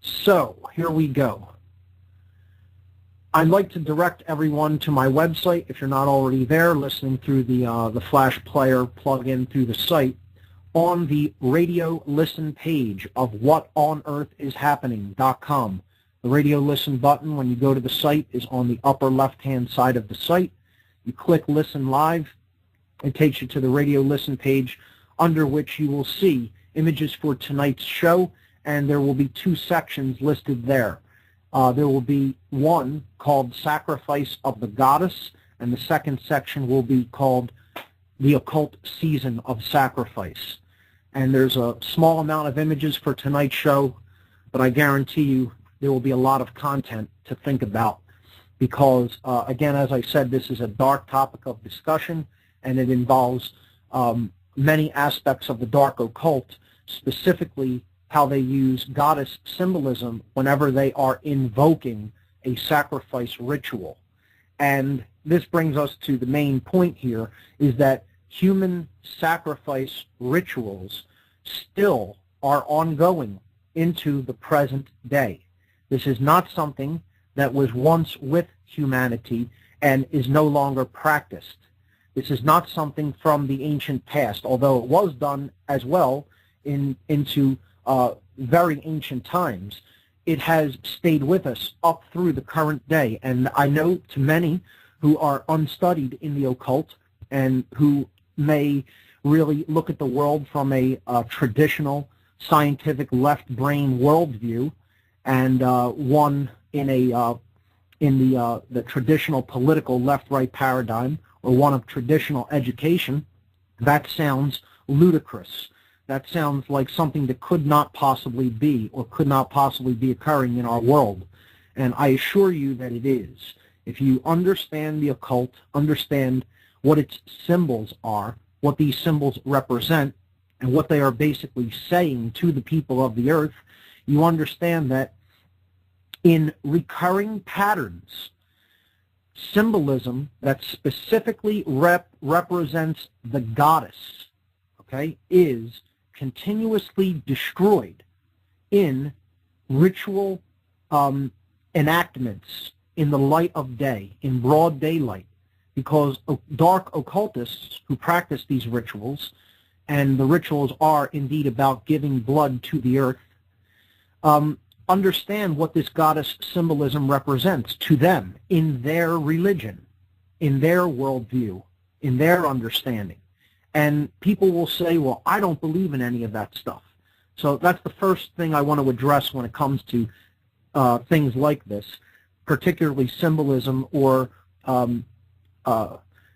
So, here we go. I'd like to direct everyone to my website, if you're not already there, listening through the Flash Player plug-in through the site. On the radio listen page of whatonearthishappening.com. The radio listen button, when you go to the site, is on the upper left-hand side of the site. You click Listen Live. It takes you to the radio listen page, under which you will see images for tonight's show, and there will be two sections listed there. There will be one called Sacrifice of the Goddess, and the second section will be called The Occult Season of Sacrifice. And there's a small amount of images for tonight's show, but I guarantee you there will be a lot of content to think about because, again, as I said, this is a dark topic of discussion, and it involves many aspects of the dark occult, specifically how they use goddess symbolism whenever they are invoking a sacrifice ritual. And this brings us to the main point here, is that human sacrifice rituals still are ongoing into the present day. This is not something that was once with humanity and is no longer practiced. This is not something from the ancient past, although it was done as well into very ancient times. It has stayed with us up through the current day, and I know to many who are unstudied in the occult and who may really look at the world from a traditional scientific left brain worldview, and one in the traditional political left-right paradigm, or one of traditional education. That sounds ludicrous. That sounds like something that could not possibly be, or could not possibly be occurring in our world. And I assure you that it is. If you understand the occult, understand what its symbols are, what these symbols represent, and what they are basically saying to the people of the earth, you understand that in recurring patterns, symbolism that specifically represents the goddess, okay, is continuously destroyed in ritual enactments in the light of day, in broad daylight, because dark occultists who practice these rituals, and the rituals are indeed about giving blood to the earth, understand what this goddess symbolism represents to them in their religion, in their worldview, in their understanding. And people will say, well, I don't believe in any of that stuff. So that's the first thing I want to address when it comes to things like this, particularly symbolism or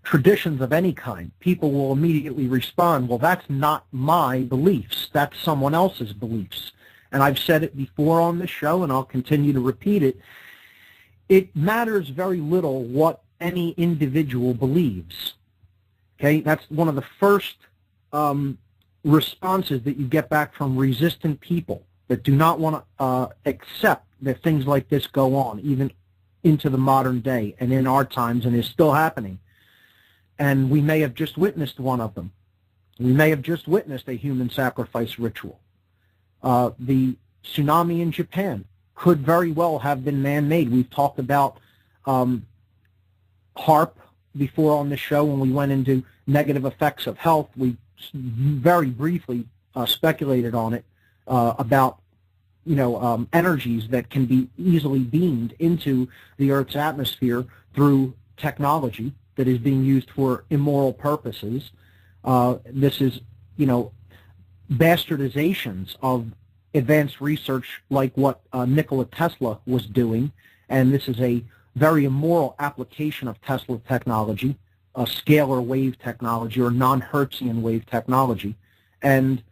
traditions of any kind. People will immediately respond, well, that's not my beliefs. That's someone else's beliefs. And I've said it before on this show, and I'll continue to repeat it. It matters very little what any individual believes. Okay, that's one of the first responses that you get back from resistant people that do not want to accept that things like this go on, even into the modern day and in our times, and is still happening. And we may have just witnessed one of them. We may have just witnessed a human sacrifice ritual. The tsunami in Japan could very well have been man-made. We've talked about HAARP before on the show when we went into negative effects of health. We very briefly speculated on it about energies that can be easily beamed into the Earth's atmosphere through technology that is being used for immoral purposes. This is, bastardizations of advanced research like what Nikola Tesla was doing, and this is a very immoral application of Tesla technology, a scalar wave technology or non-Hertzian wave technology. And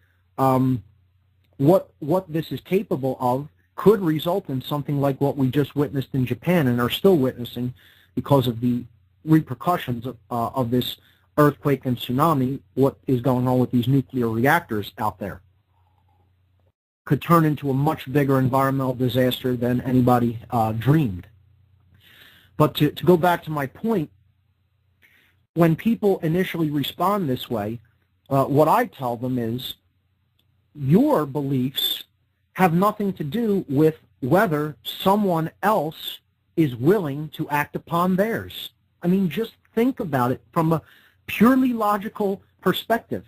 what this is capable of could result in something like what we just witnessed in Japan and are still witnessing because of the repercussions of this earthquake and tsunami, what is going on with these nuclear reactors out there. Could turn into a much bigger environmental disaster than anybody dreamed. But to go back to my point, when people initially respond this way, what I tell them is, your beliefs have nothing to do with whether someone else is willing to act upon theirs. I mean, just think about it from a purely logical perspective.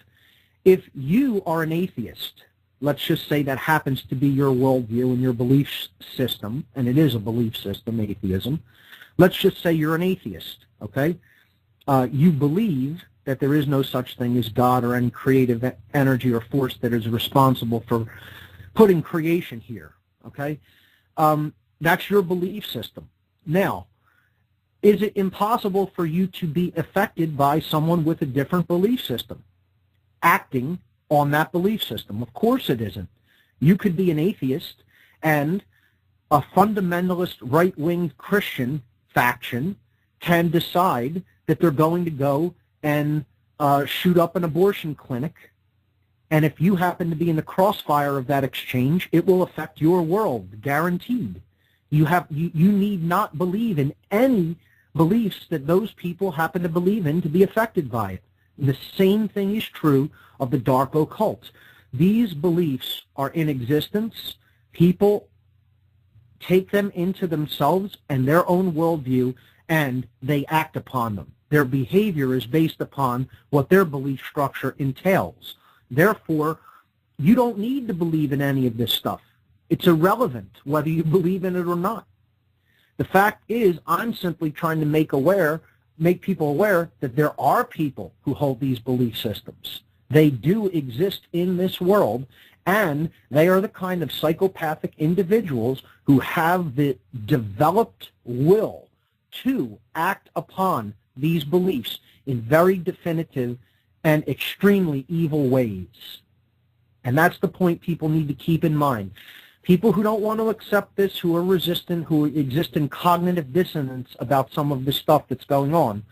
If you are an atheist, let's just say that happens to be your worldview and your belief system, and it is a belief system, atheism. Let's just say you're an atheist, okay? You believe that there is no such thing as God or any creative energy or force that is responsible for putting creation here, okay? That's your belief system. Now, is it impossible for you to be affected by someone with a different belief system, acting on that belief system? Of course it isn't. You could be an atheist and a fundamentalist right-wing Christian faction can decide that they're going to go and shoot up an abortion clinic, and if you happen to be in the crossfire of that exchange, it will affect your world, guaranteed. You need not believe in any beliefs that those people happen to believe in to be affected by it. The same thing is true of the dark occult. These beliefs are in existence. People take them into themselves and their own worldview, and they act upon them. Their behavior is based upon what their belief structure entails. Therefore, you don't need to believe in any of this stuff. It's irrelevant whether you believe in it or not. The fact is, I'm simply trying to make people aware that there are people who hold these belief systems. They do exist in this world, and they are the kind of psychopathic individuals who have the developed will to act upon these beliefs in very definitive and extremely evil ways. And that's the point people need to keep in mind. People who don't want to accept this, who are resistant, who exist in cognitive dissonance about some of the stuff that's going on,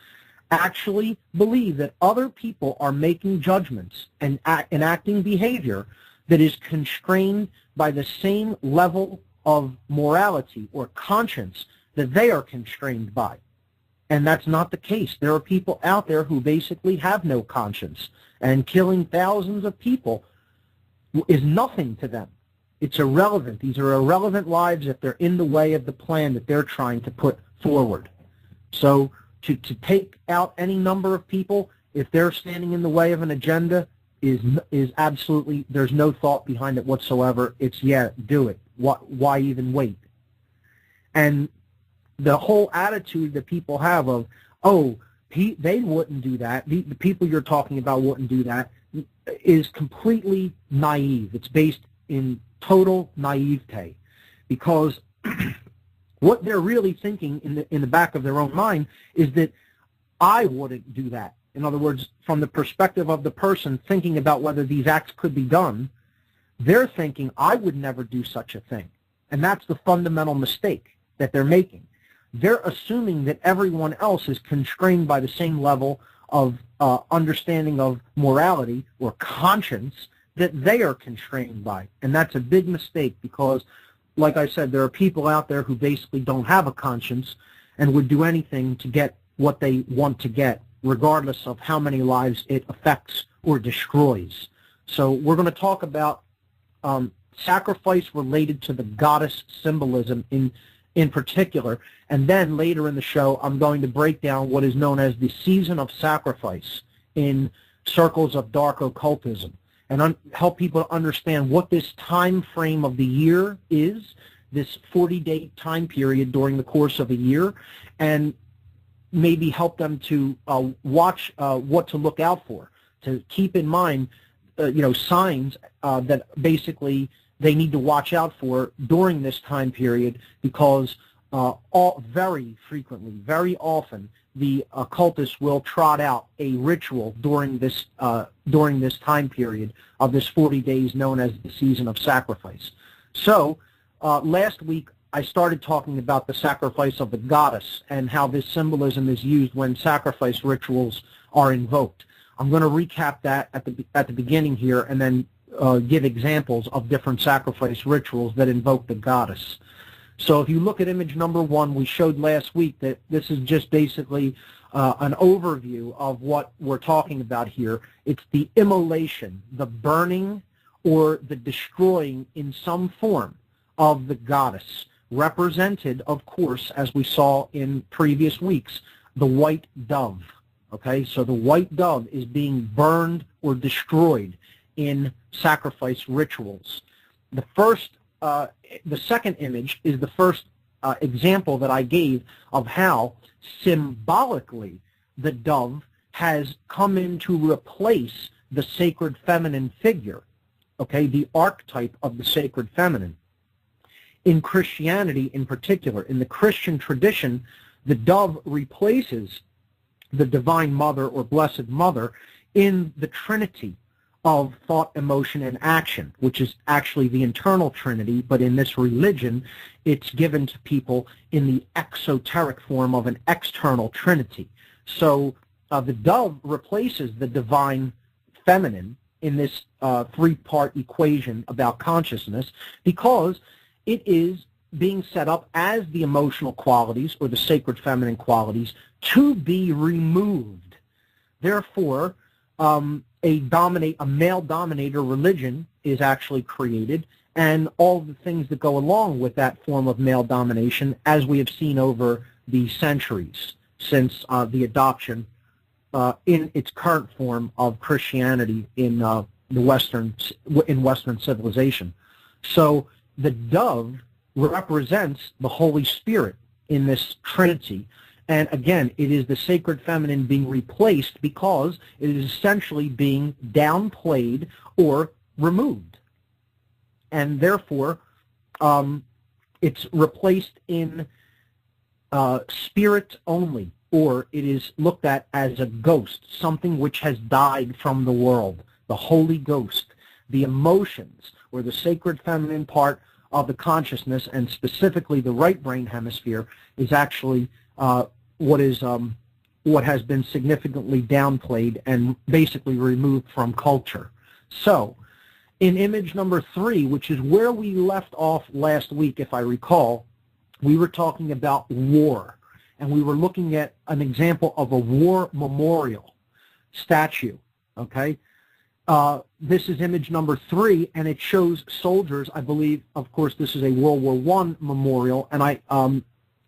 actually believe that other people are making judgments and enacting behavior that is constrained by the same level of morality or conscience that they are constrained by. And that's not the case. There are people out there who basically have no conscience, and killing thousands of people is nothing to them. It's irrelevant. These are irrelevant lives if they're in the way of the plan that they're trying to put forward. So to take out any number of people, if they're standing in the way of an agenda, is absolutely, there's no thought behind it whatsoever. It's, yeah, do it. Why even wait? And the whole attitude that people have of, oh, they wouldn't do that, the people you're talking about wouldn't do that, is completely naive. It's based in total naivete, because what they're really thinking in the back of their own mind is that I wouldn't do that. In other words, from the perspective of the person thinking about whether these acts could be done, they're thinking, I would never do such a thing. And that's the fundamental mistake that they're making. They're assuming that everyone else is constrained by the same level of understanding of morality or conscience that they are constrained by. And that's a big mistake, because, like I said, there are people out there who basically don't have a conscience and would do anything to get what they want to get, regardless of how many lives it affects or destroys. So we're going to talk about sacrifice related to the goddess symbolism in particular, and then later in the show I'm going to break down what is known as the season of sacrifice in circles of dark occultism, and help people to understand what this time frame of the year is, this 40-day time period during the course of a year, and maybe help them to watch what to look out for, to keep in mind signs that basically they need to watch out for during this time period, because very frequently, very often, the occultists will trot out a ritual during this time period of this 40 days known as the season of sacrifice. So last week I started talking about the sacrifice of the goddess and how this symbolism is used when sacrifice rituals are invoked. I'm going to recap that at the beginning here, and then give examples of different sacrifice rituals that invoke the goddess. So if you look at image number 1, we showed last week that this is just basically an overview of what we're talking about here. It's the immolation, the burning or the destroying in some form of the goddess, represented, of course, as we saw in previous weeks, the white dove. Okay, so the white dove is being burned or destroyed in sacrifice rituals. The second image is the first example that I gave of how symbolically the dove has come in to replace the sacred feminine figure, okay, the archetype of the sacred feminine. In Christianity in particular, in the Christian tradition, the dove replaces the Divine Mother or Blessed Mother in the Trinity of thought, emotion, and action, which is actually the internal Trinity, but in this religion, it's given to people in the exoteric form of an external Trinity. So the dove replaces the Divine Feminine in this three-part equation about consciousness because it is being set up as the emotional qualities or the sacred feminine qualities to be removed. Therefore, a male dominator religion is actually created, and all the things that go along with that form of male domination, as we have seen over the centuries since the adoption in its current form of Christianity in Western civilization. So the dove represents the Holy Spirit in this Trinity. And again, it is the sacred feminine being replaced because it is essentially being downplayed or removed. And therefore, it's replaced in spirit only, or it is looked at as a ghost, something which has died from the world, the Holy Ghost. The emotions, or the sacred feminine part of the consciousness, and specifically the right brain hemisphere, is actually what has been significantly downplayed and basically removed from culture. So, in image number 3, which is where we left off last week, if I recall, we were talking about war, and we were looking at an example of a war memorial statue, okay? This is image number 3, and it shows soldiers. I believe, of course, this is a World War I memorial, and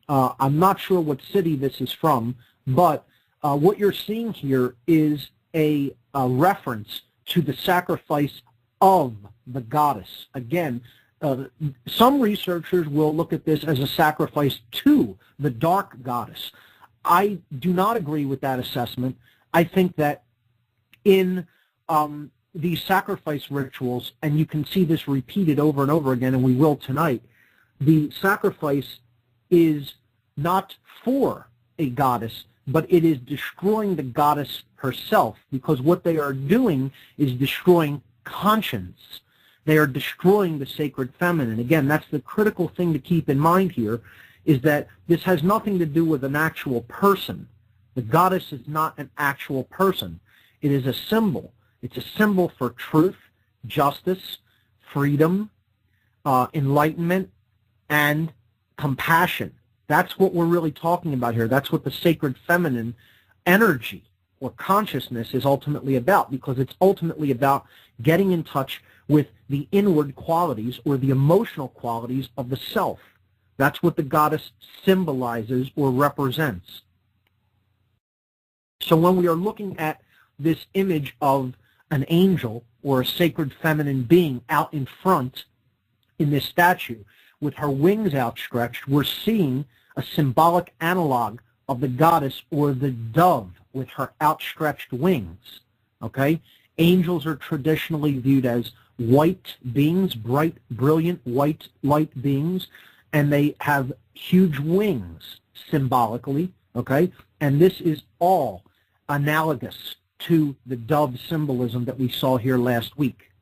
I'm not sure what city this is from, but what you're seeing here is a reference to the sacrifice of the goddess. Again, some researchers will look at this as a sacrifice to the dark goddess. I do not agree with that assessment. I think that in these sacrifice rituals, and you can see this repeated over and over again, and we will tonight, the sacrifice is not for a goddess, but it is destroying the goddess herself, because what they are doing is destroying conscience. They are destroying the sacred feminine. Again, that's the critical thing to keep in mind here, is that this has nothing to do with an actual person. The goddess is not an actual person. It is a symbol. It's a symbol for truth, justice, freedom, enlightenment, and compassion. That's what we're really talking about here. That's what the sacred feminine energy or consciousness is ultimately about, because it's ultimately about getting in touch with the inward qualities or the emotional qualities of the self. That's what the goddess symbolizes or represents. So when we are looking at this image of an angel or a sacred feminine being out in front in this statue with her wings outstretched, we're seeing a symbolic analog of the goddess or the dove with her outstretched wings. Okay? Angels are traditionally viewed as white beings, bright, brilliant, white light beings, and they have huge wings symbolically. Okay? And this is all analogous to the dove symbolism that we saw here last week.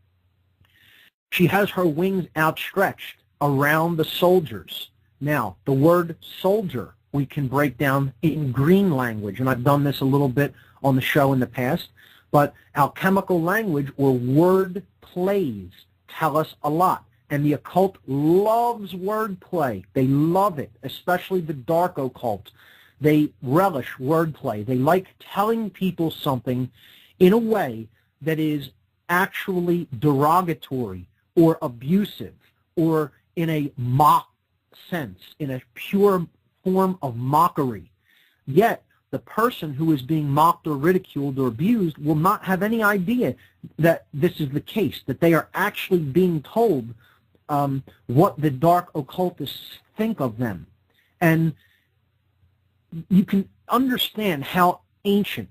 She has her wings outstretched around the soldiers. Now, the word soldier we can break down in green language, and I've done this a little bit on the show in the past, but alchemical language or word plays tell us a lot. And the occult loves wordplay. They love it, especially the dark occult. They relish wordplay. They like telling people something in a way that is actually derogatory or abusive or in a mock sense, in a pure form of mockery. Yet, the person who is being mocked or ridiculed or abused will not have any idea that this is the case, that they are actually being told what the dark occultists think of them. And you can understand how ancient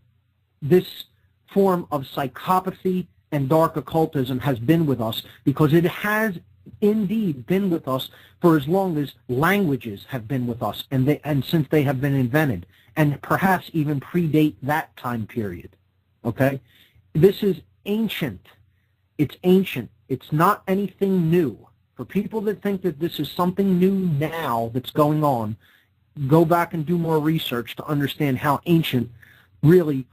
this form of psychopathy and dark occultism has been with us, because it has indeed been with us for as long as languages have been with us, and since they have been invented, and perhaps even predate that time period. Okay? This is ancient. It's ancient. It's not anything new. For people that think that this is something new now that's going on, go back and do more research to understand how ancient really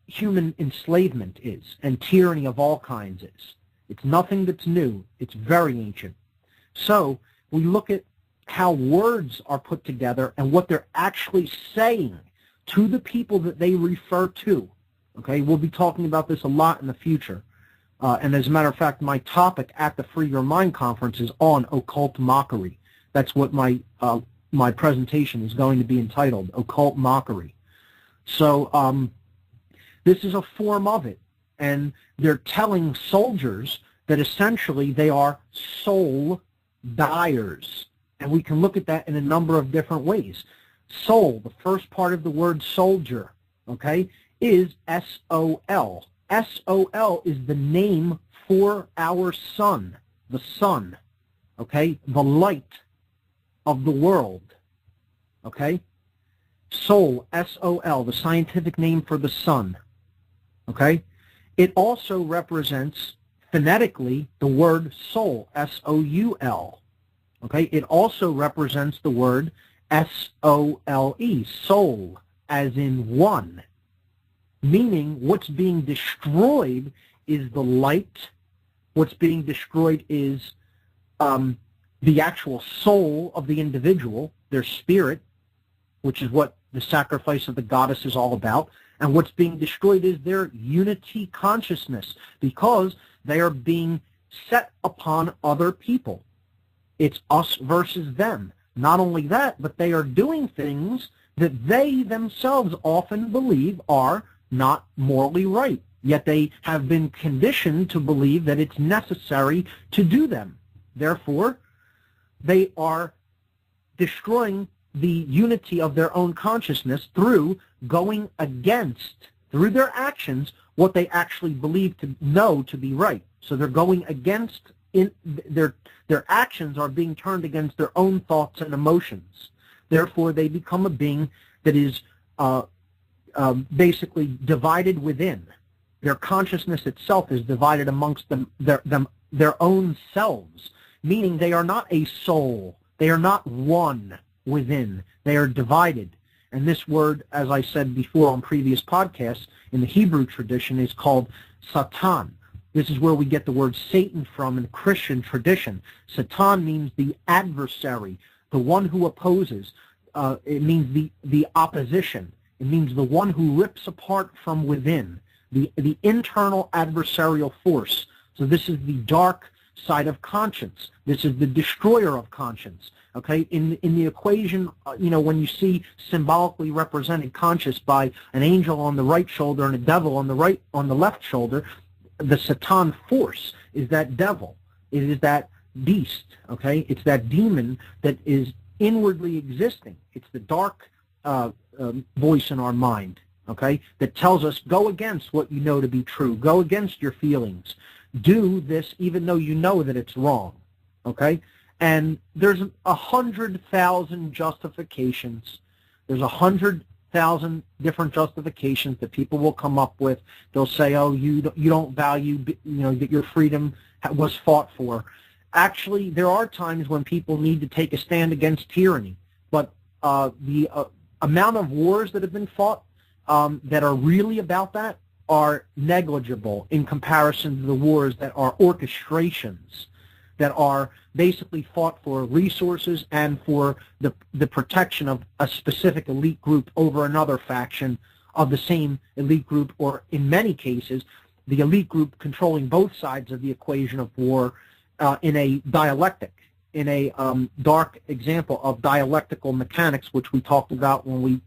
human enslavement is, and tyranny of all kinds is. It's nothing that's new. It's very ancient. So we look at how words are put together and what they're actually saying to the people that they refer to. Okay, we'll be talking about this a lot in the future. And as a matter of fact, my topic at the Free Your Mind conference is on occult mockery. That's what my presentation is going to be entitled, Occult Mockery. So this is a form of it. And they're telling soldiers that essentially they are soul dyers. And we can look at that in a number of different ways. Soul, the first part of the word soldier, okay, is S-O-L. S-O-L is the name for our sun, the sun, okay, the light of the world, okay? Soul, S-O-L, the scientific name for the sun, okay? It also represents phonetically the word soul, S-O-U-L, okay? It also represents the word S-O-L-E, soul, as in one, meaning what's being destroyed is the light. What's being destroyed is the actual soul of the individual, their spirit, which is what the sacrifice of the goddess is all about. And what's being destroyed is their unity consciousness, because they are being set upon other people. It's us versus them. Not only that, but they are doing things that they themselves often believe are not morally right. Yet they have been conditioned to believe that it's necessary to do them. Therefore, they are destroying the unity of their own consciousness through going against, through their actions, what they actually believe to know to be right. So they're going against, their actions are being turned against their own thoughts and emotions. Therefore, they become a being that is basically divided within. Their consciousness itself is divided amongst their own selves, meaning they are not a soul. They are not one within. They are divided. And this word, as I said before on previous podcasts, in the Hebrew tradition is called Satan. This is where we get the word Satan from in Christian tradition. Satan means the adversary, the one who opposes. It means the opposition. It means the one who rips apart from within, the internal adversarial force. So this is the dark side of conscience. This is the destroyer of conscience. Okay, in the equation, when you see symbolically represented conscience by an angel on the right shoulder and a devil on the left shoulder, the Satan force is that devil. It is that beast. Okay, it's that demon that is inwardly existing. It's the dark voice in our mind. Okay, that tells us go against what you know to be true. Go against your feelings. Do this even though you know that it's wrong. Okay. And there's 100,000 justifications. There's 100,000 different justifications that people will come up with. They'll say, "Oh, you don't value, that your freedom was fought for." Actually, there are times when people need to take a stand against tyranny, but the amount of wars that have been fought that are really about that are negligible in comparison to the wars that are orchestrations, that are basically fought for resources and for the protection of a specific elite group over another faction of the same elite group, or in many cases, the elite group controlling both sides of the equation of war in a dialectic, in a dark example of dialectical mechanics, which we talked about when we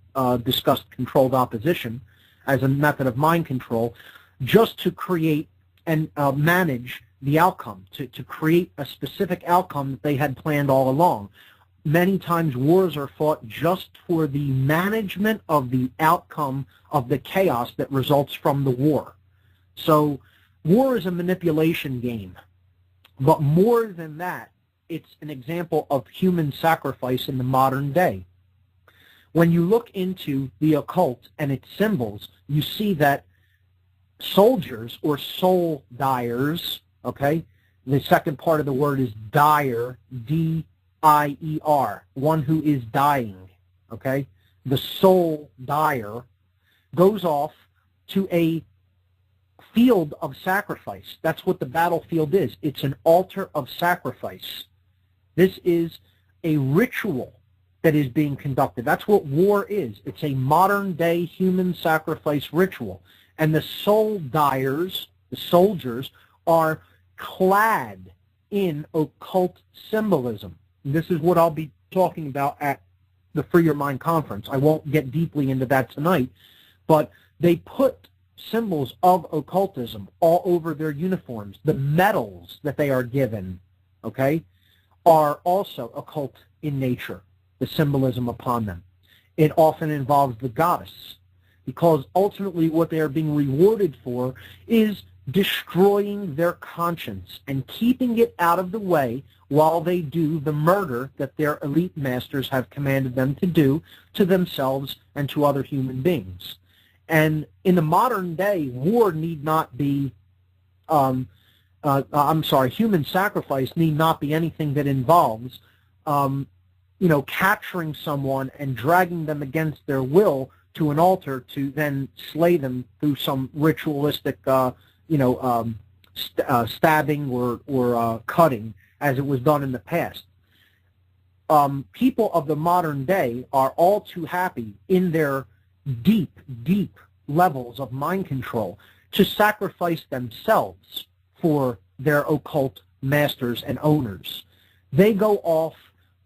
discussed controlled opposition as a method of mind control, just to create and manage the outcome, to create a specific outcome that they had planned all along. Many times wars are fought just for the management of the outcome of the chaos that results from the war. So war is a manipulation game, but more than that, it's an example of human sacrifice in the modern day. When you look into the occult and its symbols, you see that soldiers or soul dyers, okay, the second part of the word is dyer, D-I-E-R, one who is dying, okay? The soul dyer goes off to a field of sacrifice. That's what the battlefield is. It's an altar of sacrifice. This is a ritual that is being conducted. That's what war is. It's a modern-day human sacrifice ritual. And the soul dyers, the soldiers, are clad in occult symbolism. This is what I'll be talking about at the Free Your Mind conference. I won't get deeply into that tonight, but they put symbols of occultism all over their uniforms. The medals that they are given, okay, are also occult in nature, the symbolism upon them. It often involves the goddess, because ultimately what they are being rewarded for is destroying their conscience and keeping it out of the way while they do the murder that their elite masters have commanded them to do to themselves and to other human beings. And in the modern day, war need not be, human sacrifice need not be anything that involves, capturing someone and dragging them against their will to an altar to then slay them through some ritualistic, stabbing or cutting, as it was done in the past. People of the modern day are all too happy in their deep, deep levels of mind control to sacrifice themselves for their occult masters and owners. They go off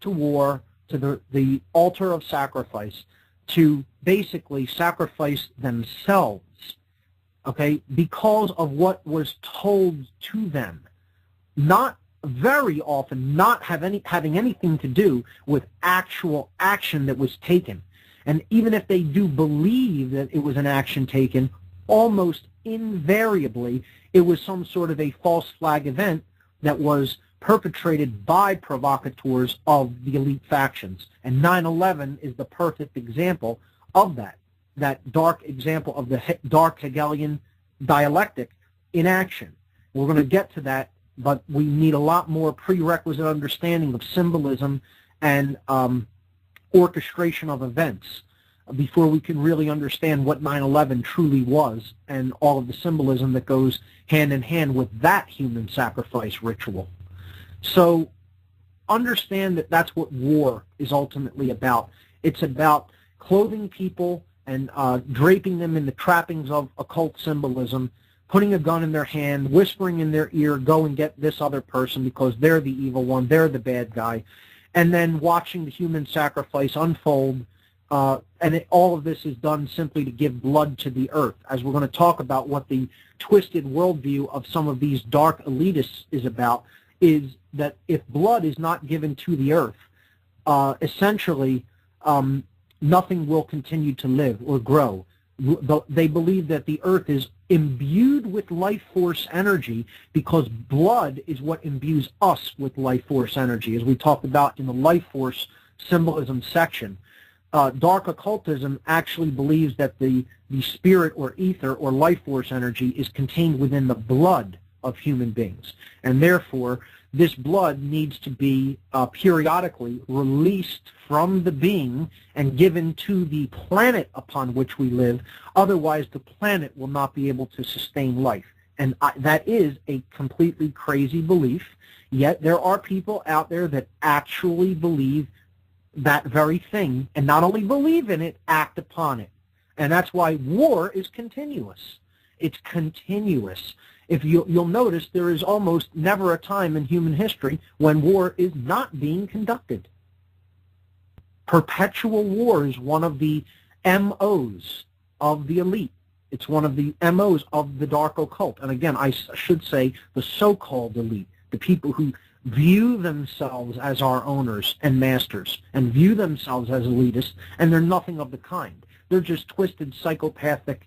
to war, to the altar of sacrifice, to basically sacrifice themselves, okay, because of what was told to them. Not very often not having anything to do with actual action that was taken. And even if they do believe that it was an action taken, almost invariably it was some sort of a false flag event that was perpetrated by provocateurs of the elite factions. And 9/11 is the perfect example of that dark example of the dark Hegelian dialectic in action. We're going to get to that, but we need a lot more prerequisite understanding of symbolism and orchestration of events before we can really understand what 9/11 truly was and all of the symbolism that goes hand in hand with that human sacrifice ritual. So understand that that's what war is ultimately about. It's about clothing people and draping them in the trappings of occult symbolism, putting a gun in their hand, whispering in their ear, go and get this other person because they're the evil one, they're the bad guy, and then watching the human sacrifice unfold. All of this is done simply to give blood to the earth, as we're going to talk about what the twisted worldview of some of these dark elitists is about, is that if blood is not given to the earth, essentially nothing will continue to live or grow. They believe that the earth is imbued with life force energy because blood is what imbues us with life force energy, as we talked about in the life force symbolism section. Dark occultism actually believes that the spirit or ether or life force energy is contained within the blood of human beings, and therefore this blood needs to be periodically released from the being and given to the planet upon which we live. Otherwise, the planet will not be able to sustain life. And that is a completely crazy belief, yet there are people out there that actually believe that very thing, and not only believe in it, act upon it. And that's why war is continuous. It's continuous. If you'll notice, there is almost never a time in human history when war is not being conducted. Perpetual war is one of the MOs of the elite. It's one of the MOs of the dark occult. And again, I should say the so-called elite, the people who view themselves as our owners and masters and view themselves as elitists, and they're nothing of the kind. They're just twisted, psychopathic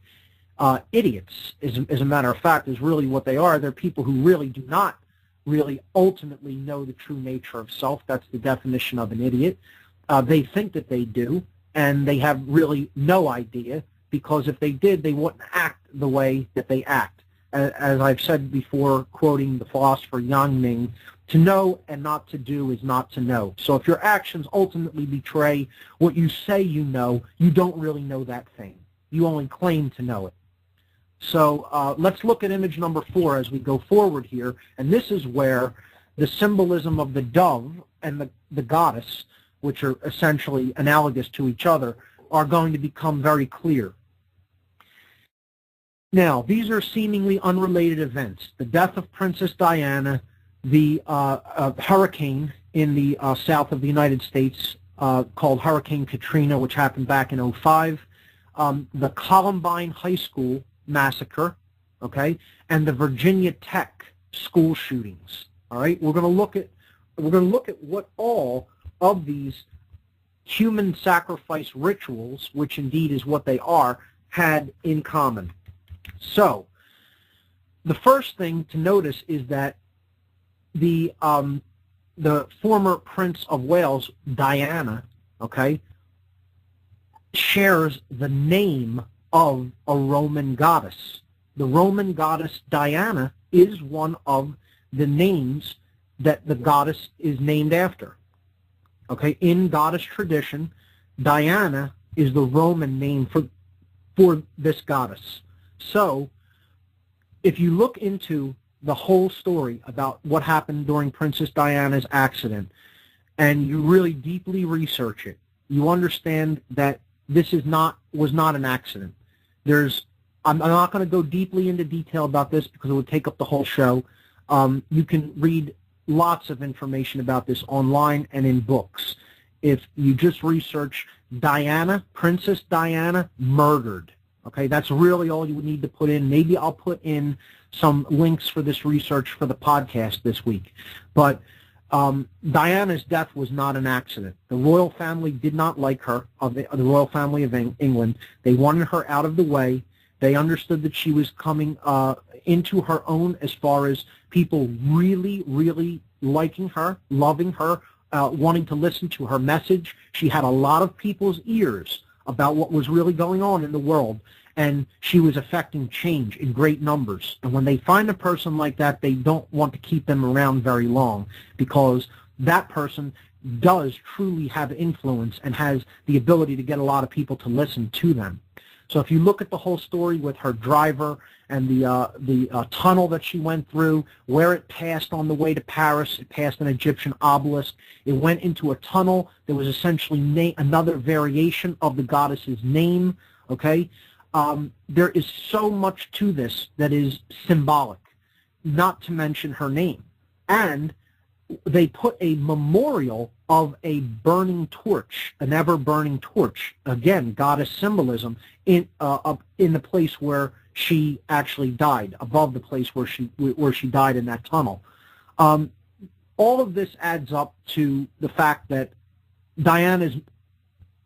idiots, as a matter of fact, is really what they are. They're people who really do not really ultimately know the true nature of self. That's the definition of an idiot. They think that they do, and they have really no idea, because if they did, they wouldn't act the way that they act. As I've said before, quoting the philosopher Yang Ming, to know and not to do is not to know. So if your actions ultimately betray what you say you know, you don't really know that thing. You only claim to know it. So let's look at image number 4 as we go forward here. And this is where the symbolism of the dove and the goddess, which are essentially analogous to each other, are going to become very clear. Now, these are seemingly unrelated events. The death of Princess Diana, the hurricane in the south of the United States called Hurricane Katrina, which happened back in 2005, the Columbine High School massacre, okay, and the Virginia Tech school shootings. All right, we're going to look at what all of these human sacrifice rituals, which indeed is what they are, had in common. So, the first thing to notice is that the former Prince of Wales, Diana, okay, shares the name of a Roman goddess. The Roman goddess Diana is one of the names that the goddess is named after. Okay, in goddess tradition, Diana is the Roman name for this goddess. So, if you look into the whole story about what happened during Princess Diana's accident, and you really deeply research it, you understand that this was not an accident. I'm not going to go deeply into detail about this because it would take up the whole show. You can read lots of information about this online and in books. If you just research Diana, Princess Diana, murdered. Okay, that's really all you would need to put in. Maybe I'll put in some links for this research for the podcast this week. But Diana's death was not an accident. The royal family did not like her, the royal family of England. They wanted her out of the way. They understood that she was coming into her own as far as people really, really liking her, loving her, wanting to listen to her message. She had a lot of people's ears about what was really going on in the world, and she was affecting change in great numbers. And when they find a person like that, they don't want to keep them around very long, because that person does truly have influence and has the ability to get a lot of people to listen to them. So if you look at the whole story with her driver and the tunnel that she went through, where it passed on the way to Paris, it passed an Egyptian obelisk. It went into a tunnel that was essentially another variation of the goddess's name. Okay, there is so much to this that is symbolic, not to mention her name. And they put a memorial of a burning torch, an ever-burning torch, again, goddess symbolism, in the place where she actually died, above the place where she died in that tunnel. All of this adds up to the fact that Diana's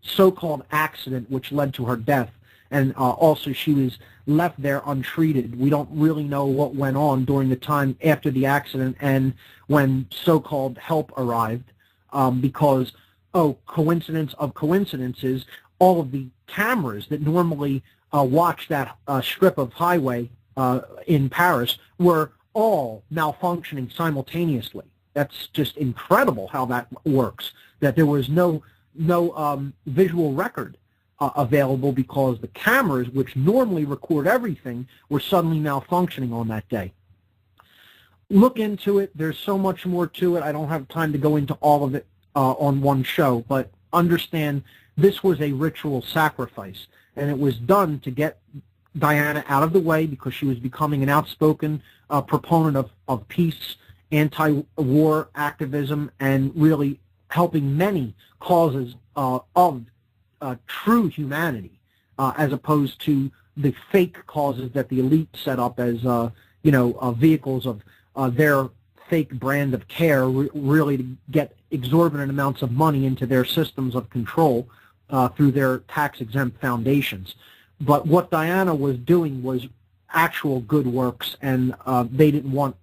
so-called accident, which led to her death, and also she was left there untreated. We don't really know what went on during the time after the accident and when so-called help arrived, because, oh, coincidence of coincidences, all of the cameras that normally watch that strip of highway in Paris were all malfunctioning simultaneously. That's just incredible how that works, that there was no visual record available because the cameras, which normally record everything, were suddenly malfunctioning on that day. Look into it. There's so much more to it. I don't have time to go into all of it on one show, but understand this was a ritual sacrifice, and it was done to get Diana out of the way because she was becoming an outspoken proponent of peace, anti-war activism, and really helping many causes of true humanity, as opposed to the fake causes that the elite set up as vehicles of their fake brand of care, really to get exorbitant amounts of money into their systems of control through their tax-exempt foundations. But what Diana was doing was actual good works, and they didn't want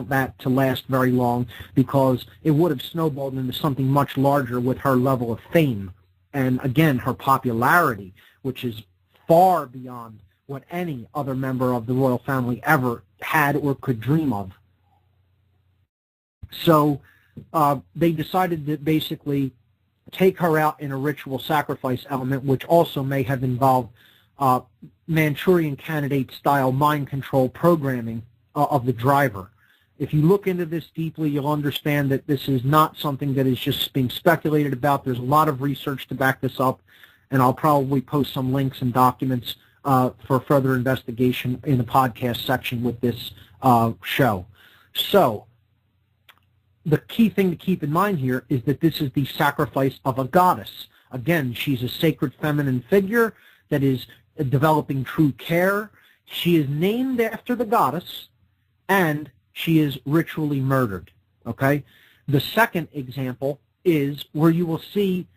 that to last very long, because it would have snowballed into something much larger with her level of fame and, again, her popularity, which is far beyond what any other member of the royal family ever had or could dream of. So they decided to basically take her out in a ritual sacrifice element, which also may have involved Manchurian Candidate-style mind control programming of the driver. If you look into this deeply, you'll understand that this is not something that is just being speculated about. There's a lot of research to back this up, and I'll probably post some links and documents for further investigation in the podcast section with this show. So the key thing to keep in mind here is that this is the sacrifice of a goddess. Again, she's a sacred feminine figure that is developing true care. She is named after the goddess, and she is ritually murdered. Okay? The second example is where you will see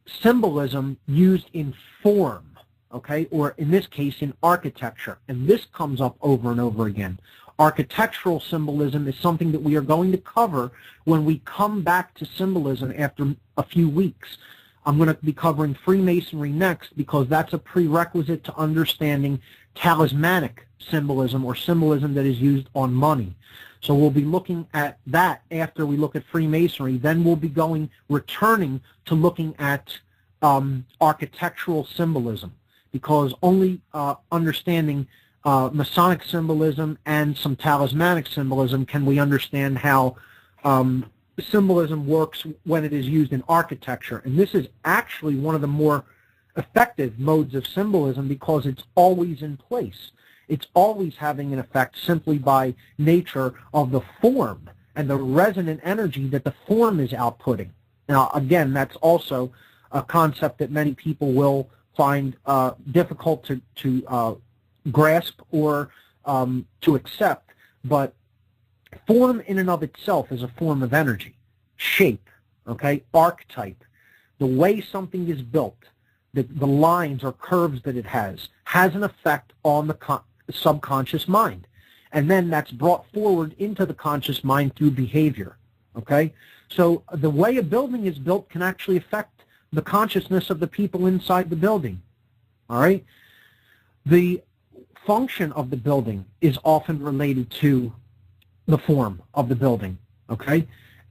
symbolism used in form, okay, or in this case in architecture, and this comes up over and over again. Architectural symbolism is something that we are going to cover when we come back to symbolism after a few weeks. I'm going to be covering Freemasonry next because that's a prerequisite to understanding talismanic symbolism, or symbolism that is used on money. So we'll be looking at that after we look at Freemasonry. Then we'll be returning to looking at architectural symbolism, because only understanding Masonic symbolism and some talismanic symbolism can we understand how symbolism works when it is used in architecture. And this is actually one of the more effective modes of symbolism because it's always in place. It's always having an effect simply by nature of the form and the resonant energy that the form is outputting. Now, again, that's also a concept that many people will find difficult to grasp or to accept, but form in and of itself is a form of energy. Shape, okay, archetype, the way something is built, the lines or curves that it has an effect on the subconscious mind. And then that's brought forward into the conscious mind through behavior, okay? So the way a building is built can actually affect the consciousness of the people inside the building, all right? The function of the building is often related to the form of the building, okay?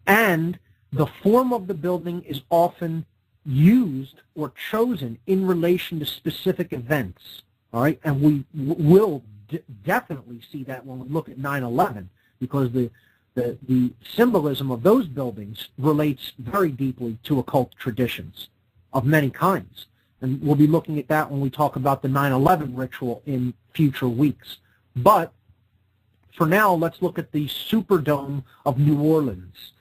And the form of the building is often used or chosen in relation to specific events, all right? And we will definitely see that when we look at 9/11, because the symbolism of those buildings relates very deeply to occult traditions of many kinds. And we'll be looking at that when we talk about the 9/11 ritual in future weeks. But for now, let's look at the Superdome of New Orleans.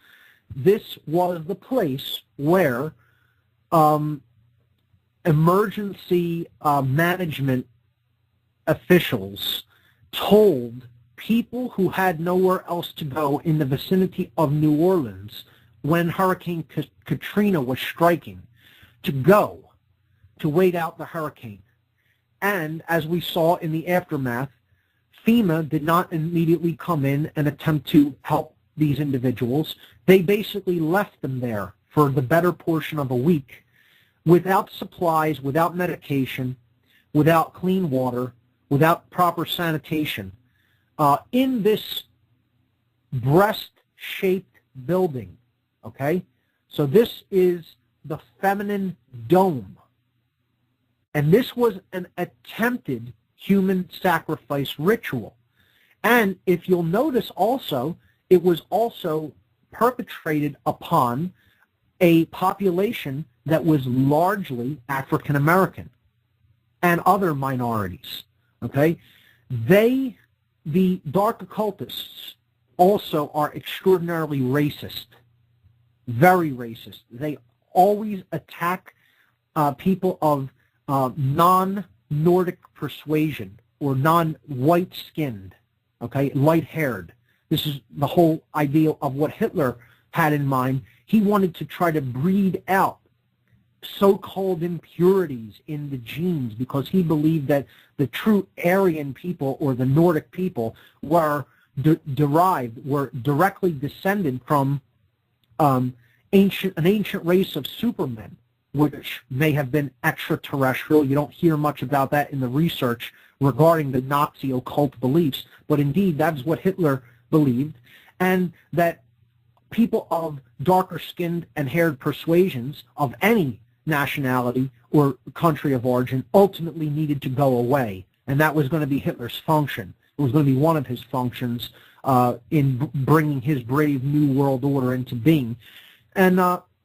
This was the place where emergency management officials told people who had nowhere else to go in the vicinity of New Orleans when Hurricane Katrina was striking to go, to wait out the hurricane. And as we saw in the aftermath, FEMA did not immediately come in and attempt to help these individuals. They basically left them there for the better portion of a week without supplies, without medication, without clean water, without proper sanitation, in this breast-shaped building, okay? So this is the feminine dome. And this was an attempted human sacrifice ritual. And if you'll notice also, it was also perpetrated upon a population that was largely African American. and other minorities. Okay? The dark occultists also are extraordinarily racist, very racist. They always attack people of non-Nordic persuasion or non-white-skinned, okay, light-haired. This is the whole idea of what Hitler had in mind. He wanted to try to breed out so-called impurities in the genes because he believed that the true Aryan people or the Nordic people were directly descended from an ancient race of supermen, which may have been extraterrestrial. You don't hear much about that in the research regarding the Nazi occult beliefs, but indeed that's what Hitler believed, and that people of darker-skinned and haired persuasions of any nationality or country of origin ultimately needed to go away, and that was going to be Hitler's function. It was going to be one of his functions in bringing his brave new world order into being. And,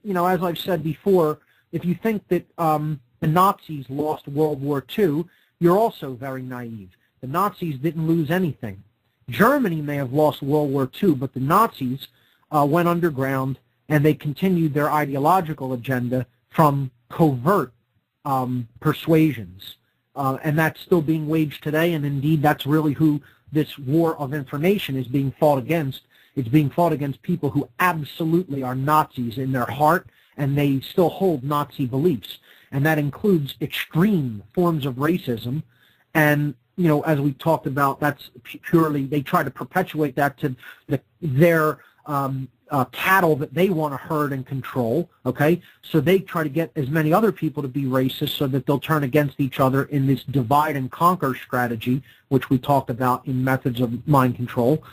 you know, as I've said before, if you think that the Nazis lost World War II, you're also very naive. The Nazis didn't lose anything. Germany may have lost World War II, but the Nazis went underground, and they continued their ideological agenda from covert persuasions. And that's still being waged today, and indeed that's really who this war of information is being fought against. It's being fought against people who absolutely are Nazis in their heart, and they still hold Nazi beliefs. And that includes extreme forms of racism. And, you know, as we talked about, that's purely, they try to perpetuate that to their cattle that they want to herd and control, okay? So they try to get as many other people to be racist so that they'll turn against each other in this divide and conquer strategy, which we talked about in Methods of Mind Control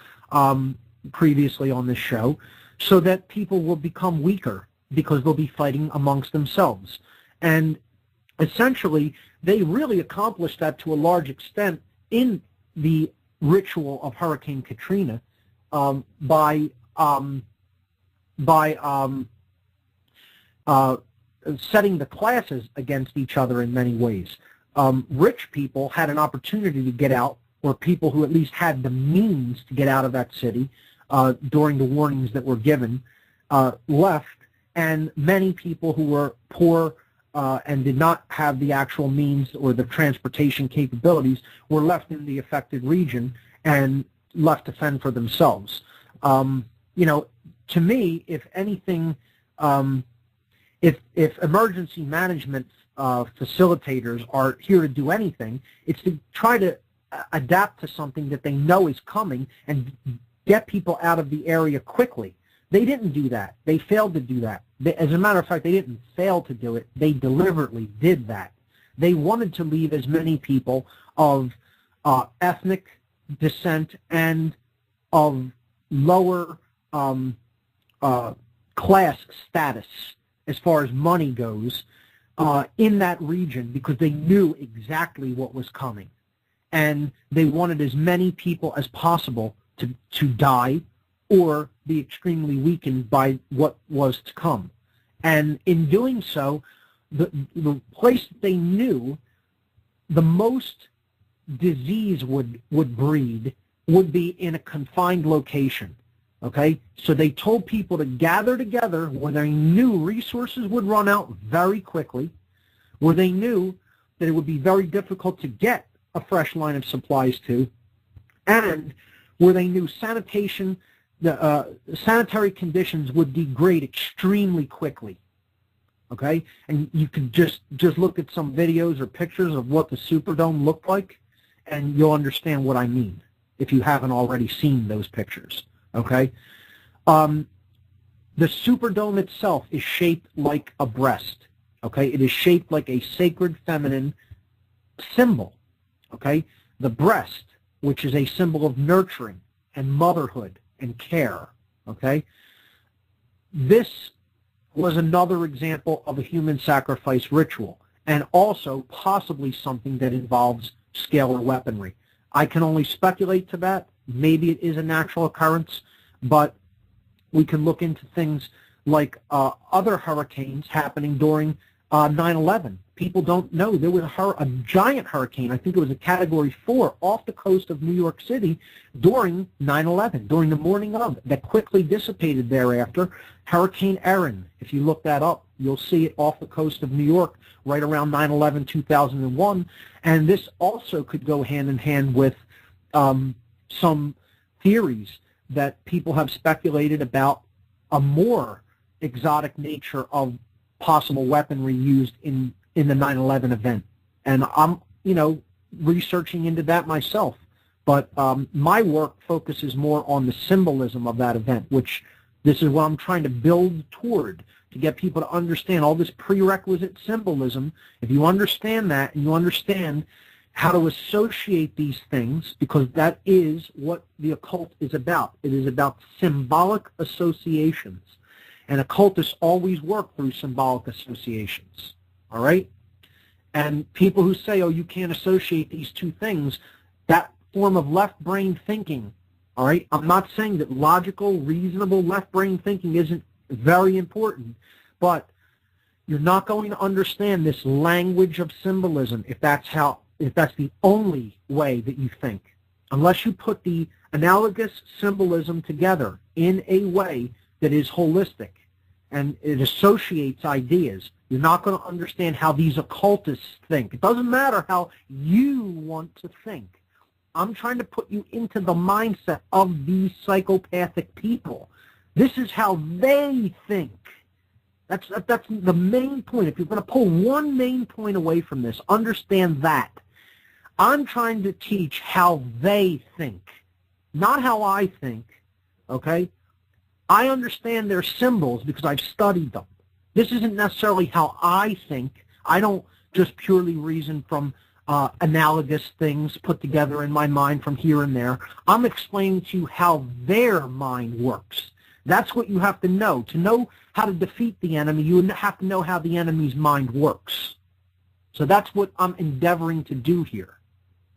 previously on this show, so that people will become weaker because they'll be fighting amongst themselves. And essentially, they really accomplished that to a large extent in the ritual of Hurricane Katrina by setting the classes against each other in many ways. Rich people had an opportunity to get out, or people who at least had the means to get out of that city during the warnings that were given, left, and many people who were poor and did not have the actual means or the transportation capabilities were left in the affected region and left to fend for themselves. You know, to me, if anything, if emergency management facilitators are here to do anything, it's to try to adapt to something that they know is coming and get people out of the area quickly. They didn't do that. They failed to do that. As a matter of fact, they didn't fail to do it. They deliberately did that. They wanted to leave as many people of ethnic descent and of lower class status as far as money goes in that region because they knew exactly what was coming. And they wanted as many people as possible to die or be extremely weakened by what was to come. And in doing so, the place that they knew the most disease would breed would be in a confined location. Okay? So they told people to gather together where they knew resources would run out very quickly, where they knew that it would be very difficult to get a fresh line of supplies to, and where they knew sanitation, the sanitary conditions would degrade extremely quickly. Okay? And you can just look at some videos or pictures of what the Superdome looked like, and you'll understand what I mean if you haven't already seen those pictures. Okay? The Superdome itself is shaped like a breast. Okay? It is shaped like a sacred feminine symbol. Okay? The breast, which is a symbol of nurturing and motherhood and care. Okay? This was another example of a human sacrifice ritual, and also possibly something that involves scalar weaponry. I can only speculate to that. Maybe it is a natural occurrence, but we can look into things like other hurricanes happening during 9/11. People don't know there was a giant hurricane, I think it was a Category 4, off the coast of New York City during 9/11, during the morning of, that quickly dissipated thereafter. Hurricane Erin, if you look that up, you'll see it off the coast of New York right around 9/11, 2001. And this also could go hand in hand with some theories that people have speculated about a more exotic nature of possible weaponry used in the 9/11 event. And I'm, researching into that myself. But my work focuses more on the symbolism of that event, which this is what I'm trying to build toward, to get people to understand all this prerequisite symbolism. If you understand that, and you understand how to associate these things, because that is what the occult is about. It is about symbolic associations. And occultists always work through symbolic associations. All right? And people who say, oh, you can't associate these two things, that form of left brain thinking, all right? I'm not saying that logical, reasonable left brain thinking isn't very important, but you're not going to understand this language of symbolism if that's the only way that you think. Unless you put the analogous symbolism together in a way that is holistic and it associates ideas, you're not going to understand how these occultists think. It doesn't matter how you want to think. I'm trying to put you into the mindset of these psychopathic people. This is how they think. That's the main point. If you're going to pull one main point away from this, understand that. I'm trying to teach how they think, not how I think, okay? I understand their symbols because I've studied them. This isn't necessarily how I think. I don't just purely reason from analogous things put together in my mind from here and there. I'm explaining to you how their mind works. That's what you have to know. To know how to defeat the enemy, you have to know how the enemy's mind works. So that's what I'm endeavoring to do here.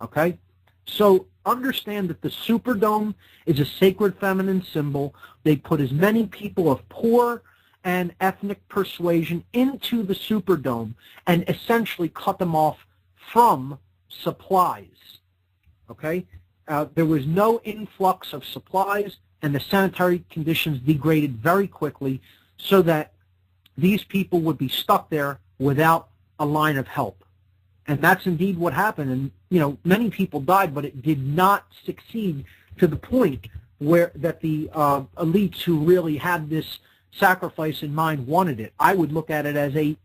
Okay? So understand that the Superdome is a sacred feminine symbol. They put as many people of poor and ethnic persuasion into the Superdome and essentially cut them off from supplies. Okay? There was no influx of supplies, and the sanitary conditions degraded very quickly so that these people would be stuck there without a line of help. And that's indeed what happened. And, many people died, but it did not succeed to the point where that the elites who really had this sacrifice in mind wanted it. I would look at it as a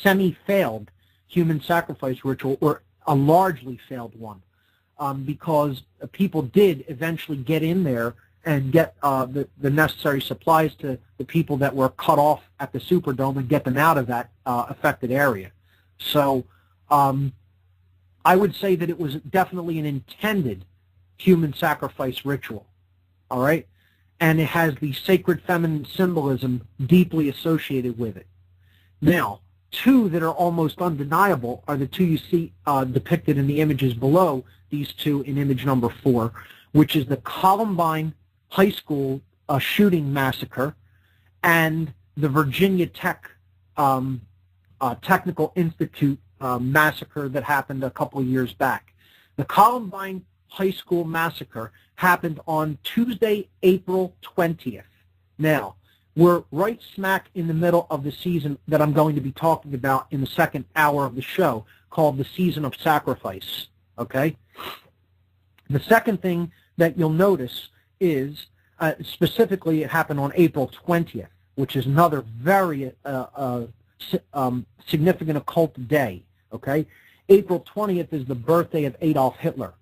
semi-failed human sacrifice ritual, or a largely failed one, because people did eventually get in there and get the necessary supplies to the people that were cut off at the Superdome and get them out of that affected area. So I would say that it was definitely an intended human sacrifice ritual, all right? And it has the sacred feminine symbolism deeply associated with it. Now, two that are almost undeniable are the two you see depicted in the images below, these two in image number 4, which is the Columbine High School shooting massacre and the Virginia Tech Technical Institute massacre that happened a couple of years back. The Columbine High School massacre happened on Tuesday, April 20th. Now, we're right smack in the middle of the season that I'm going to be talking about in the second hour of the show, called the Season of Sacrifice, okay? The second thing that you'll notice is, specifically, it happened on April 20th, which is another very significant occult day, okay? April 20th is the birthday of Adolf Hitler.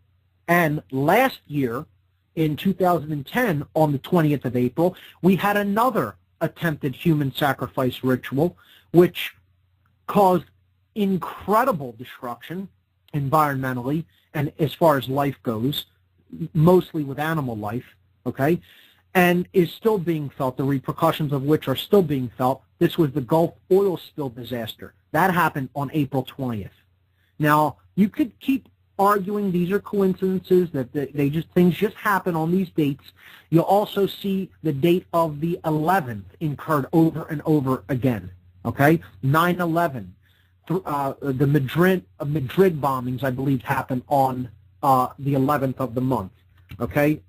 And last year, in 2010, on the 20th of April, we had another attempted human sacrifice ritual, which caused incredible destruction environmentally and as far as life goes, mostly with animal life, okay, and is still being felt, the repercussions of which are still being felt. This was the Gulf oil spill disaster. That happened on April 20th. Now, you could keep arguing these are coincidences, that things just happen on these dates. You'll also see the date of the 11th incurred over and over again. Okay, 9/11, the Madrid bombings, I believe, happened on the 11th of the month. Okay,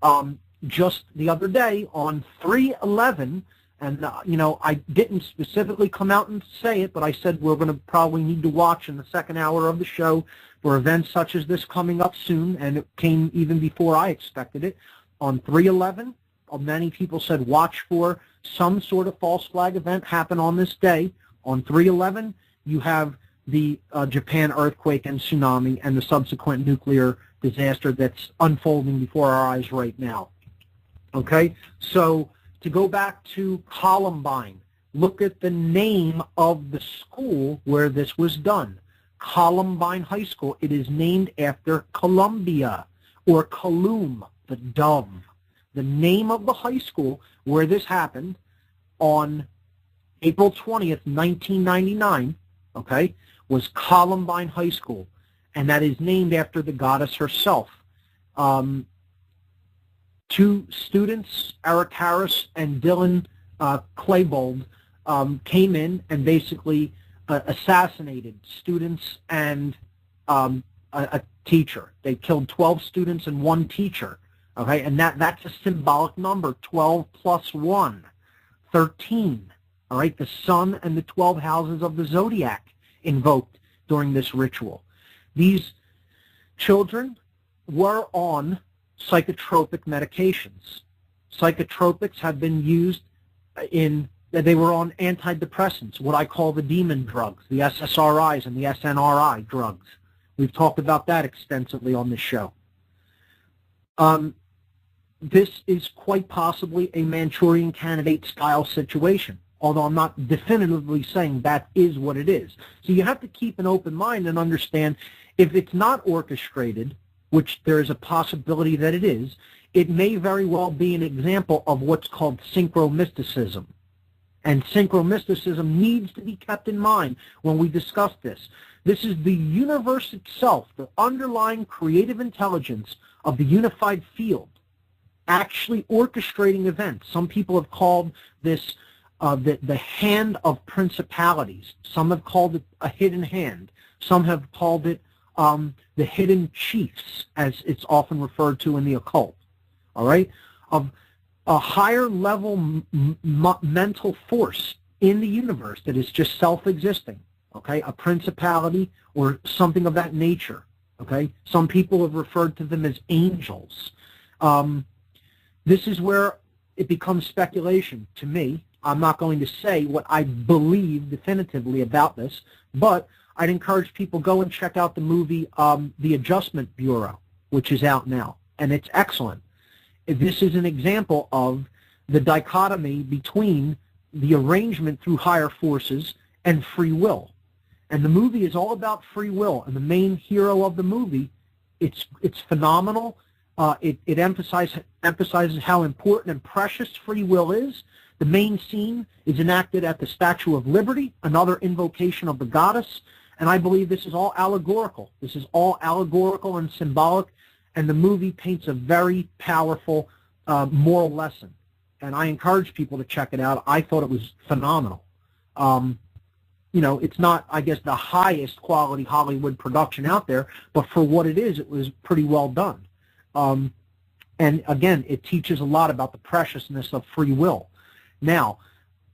just the other day on 3/11, and I didn't specifically come out and say it, but I said we're going to probably need to watch in the second hour of the show for events such as this coming up soon, and it came even before I expected it. On 3/11, many people said watch for some sort of false flag event happen on this day. On 3/11, you have the Japan earthquake and tsunami and the subsequent nuclear disaster that's unfolding before our eyes right now. Okay, so to go back to Columbine, look at the name of the school where this was done. Columbine High School. It is named after Columbia, or Kaloum, the dove. The name of the high school where this happened on April 20th, 1999, okay, was Columbine High School, and that is named after the goddess herself. Two students, Eric Harris and Dylan Klebold, came in and basically assassinated students and a teacher. They killed 12 students and 1 teacher. Okay, and that's a symbolic number, 12 plus 1, 13. All right, the sun and the 12 houses of the zodiac invoked during this ritual. These children were on psychotropic medications. Psychotropics have been used they were on antidepressants, what I call the demon drugs, the SSRIs and the SNRI drugs. We've talked about that extensively on this show. This is quite possibly a Manchurian Candidate style situation, although I'm not definitively saying that is what it is. So you have to keep an open mind and understand if it's not orchestrated, which there is a possibility that it is, it may very well be an example of what's called synchromysticism. And synchromysticism needs to be kept in mind when we discuss this. This is the universe itself, the underlying creative intelligence of the unified field, actually orchestrating events. Some people have called this the hand of principalities. Some have called it a hidden hand. Some have called it the hidden chiefs, as it's often referred to in the occult. All right? Of a higher level mental force in the universe that is just self-existing. Okay? A principality or something of that nature. Okay? Some people have referred to them as angels. This is where it becomes speculation to me. I'm not going to say what I believe definitively about this, but I'd encourage people go and check out the movie The Adjustment Bureau, which is out now, and it's excellent. This is an example of the dichotomy between the arrangement through higher forces and free will. And the movie is all about free will, and the main hero of the movie, it's phenomenal. It emphasizes how important and precious free will is. The main scene is enacted at the Statue of Liberty, another invocation of the goddess, and I believe this is all allegorical. This is all allegorical and symbolic, and the movie paints a very powerful moral lesson. And I encourage people to check it out. I thought it was phenomenal. It's not, I guess, the highest quality Hollywood production out there, but for what it is, it was pretty well done. And again, it teaches a lot about the preciousness of free will. Now,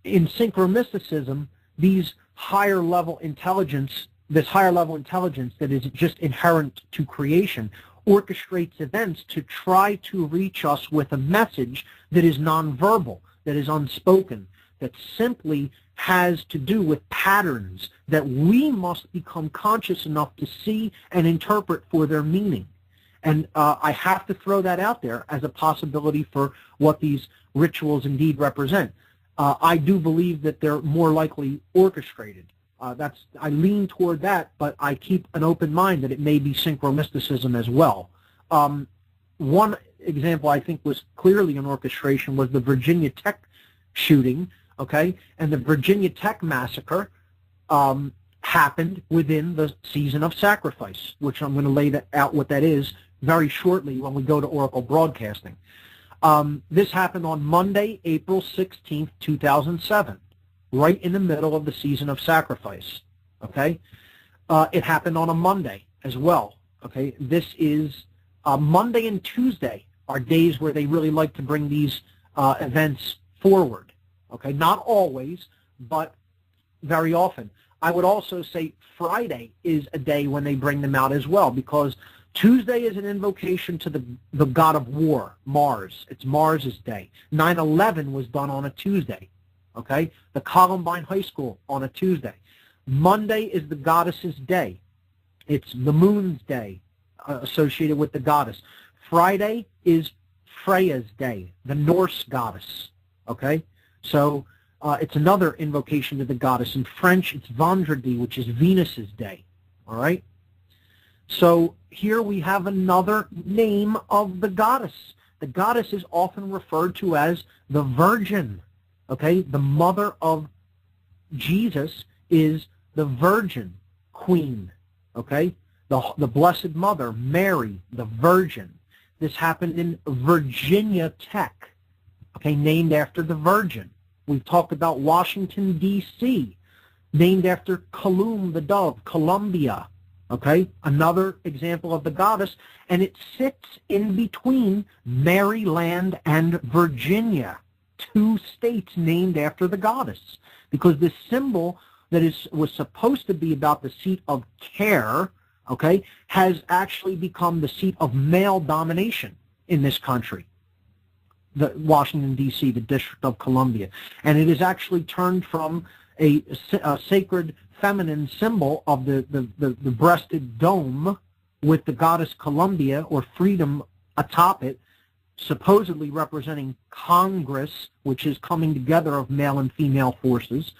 in synchromysticism, this higher level intelligence that is just inherent to creation, orchestrates events to try to reach us with a message that is nonverbal, that is unspoken, that simply has to do with patterns that we must become conscious enough to see and interpret for their meaning. And I have to throw that out there as a possibility for what these rituals indeed represent. I do believe that they're more likely orchestrated. I lean toward that, but I keep an open mind that it may be synchromysticism as well. One example I think was clearly an orchestration was the Virginia Tech shooting, okay? And the Virginia Tech massacre happened within the season of sacrifice, which I'm going to lay out what that is very shortly when we go to Oracle Broadcasting. This happened on Monday, April 16th, 2007. right in the middle of the season of sacrifice. Okay? It happened on a Monday as well. Okay? This is Monday and Tuesday are days where they really like to bring these events forward. Okay? Not always, but very often. I would also say Friday is a day when they bring them out as well, because Tuesday is an invocation to the god of war, Mars. It's Mars's day. 9/11 was done on a Tuesday. Okay? The Columbine High School on a Tuesday. Monday is the goddess's day. It's the moon's day associated with the goddess. Friday is Freya's day, the Norse goddess. Okay? So it's another invocation to the goddess. In French, it's Vendredi, which is Venus's day. All right? So here we have another name of the goddess. The goddess is often referred to as the Virgin. Okay? The mother of Jesus is the Virgin Queen. Okay? The Blessed Mother, Mary, the Virgin. This happened in Virginia Tech. Okay? Named after the Virgin. We've talked about Washington, D.C., named after Columb, the dove, Columbia. Okay, another example of the goddess, and it sits in between Maryland and Virginia, two states named after the goddess, because this symbol that was supposed to be about the seat of care, okay, has actually become the seat of male domination in this country. The Washington, D.C., the District of Columbia. And it is actually turned from a sacred feminine symbol of the breasted dome with the goddess Columbia, or freedom, atop it, supposedly representing Congress, which is coming together of male and female forces.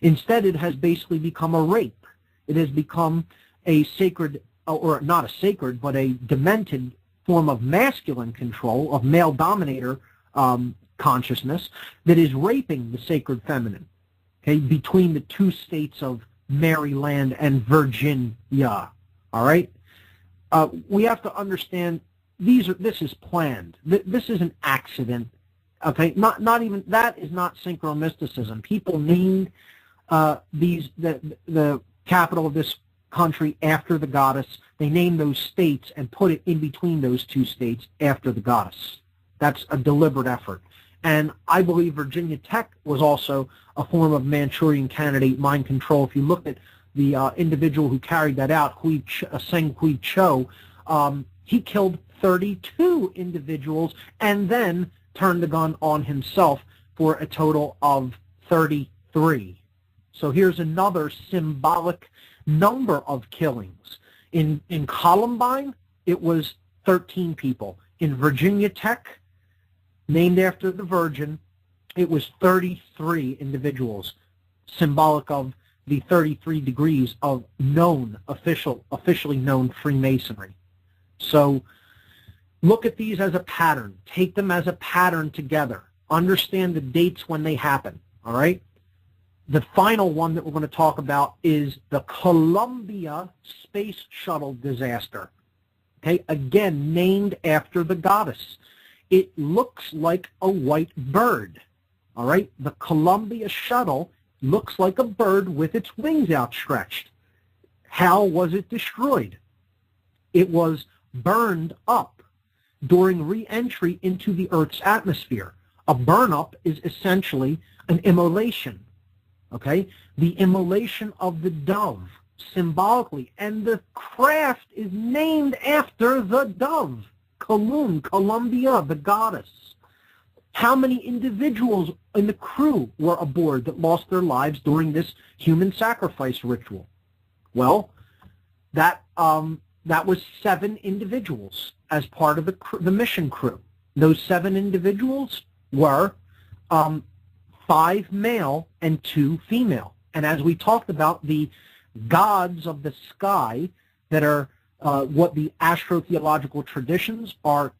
Instead, it has basically become a rape. It has become a sacred, or not a sacred, but a demented form of masculine control, of male dominator consciousness, that is raping the sacred feminine, okay, between the two states of Maryland and Virginia. All right? We have to understand this is planned. This is an accident. Okay? Not even that is not synchromysticism. People named the capital of this country after the goddess. They named those states and put it in between those two states after the goddess. That's a deliberate effort. And I believe Virginia Tech was also a form of Manchurian candidate mind control. If you look at the individual who carried that out, Seng Hui Cho, he killed 32 individuals and then turned the gun on himself for a total of 33. So here's another symbolic number of killings. In Columbine, it was 13 people. In Virginia Tech, named after the Virgin, it was 33 individuals, symbolic of the 33 degrees of officially known Freemasonry. So look at these as a pattern. Take them as a pattern together. Understand the dates when they happen, all right? The final one that we're going to talk about is the Columbia Space Shuttle disaster. Okay, again, named after the goddess. It looks like a white bird, all right? The Columbia shuttle looks like a bird with its wings outstretched. How was it destroyed? It was burned up during re-entry into the Earth's atmosphere. A burn-up is essentially an immolation, okay? The immolation of the dove, symbolically, and the craft is named after the dove. Columbia, the goddess. How many individuals in the crew were aboard that lost their lives during this human sacrifice ritual? Well, that was 7 individuals as part of the mission crew. Those 7 individuals were 5 male and 2 female. And as we talked about, the gods of the sky that are what the astrotheological traditions are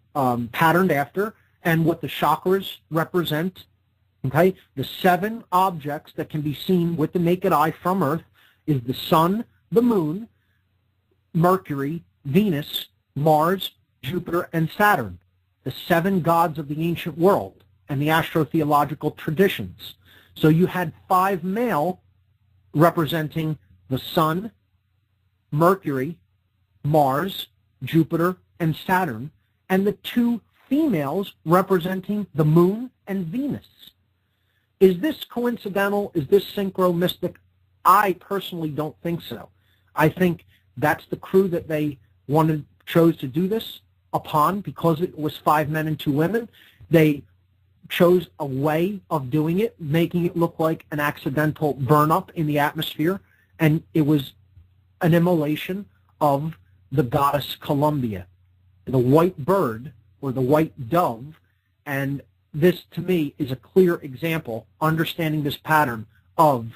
patterned after, and what the chakras represent, okay? The 7 objects that can be seen with the naked eye from Earth is the Sun, the Moon, Mercury, Venus, Mars, Jupiter, and Saturn. The 7 gods of the ancient world and the astrotheological traditions. So you had 5 male representing the Sun, Mercury, Mars, Jupiter, and Saturn, and the 2 females representing the Moon and Venus. Is this coincidental? Is this synchromistic? I personally don't think so. I think that's the crew that they chose to do this upon, because it was 5 men and 2 women. They chose a way of doing it, making it look like an accidental burn-up in the atmosphere, and it was an immolation of the goddess Columbia, the white bird or the white dove. And this, to me, is a clear example, understanding this pattern of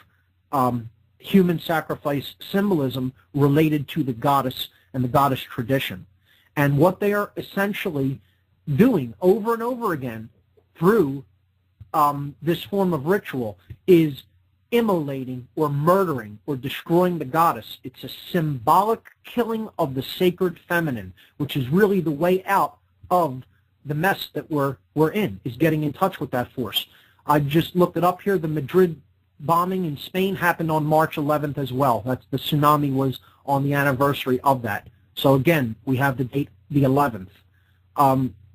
human sacrifice symbolism related to the goddess and the goddess tradition. And what they are essentially doing over and over again through this form of ritual is immolating or murdering or destroying the goddess. It's a symbolic killing of the sacred feminine, which is really the way out of the mess that we're in, is getting in touch with that force. I just looked it up here. The Madrid bombing in Spain happened on March 11th as well. That's the tsunami was on the anniversary of that. So again, we have the date, the 11th.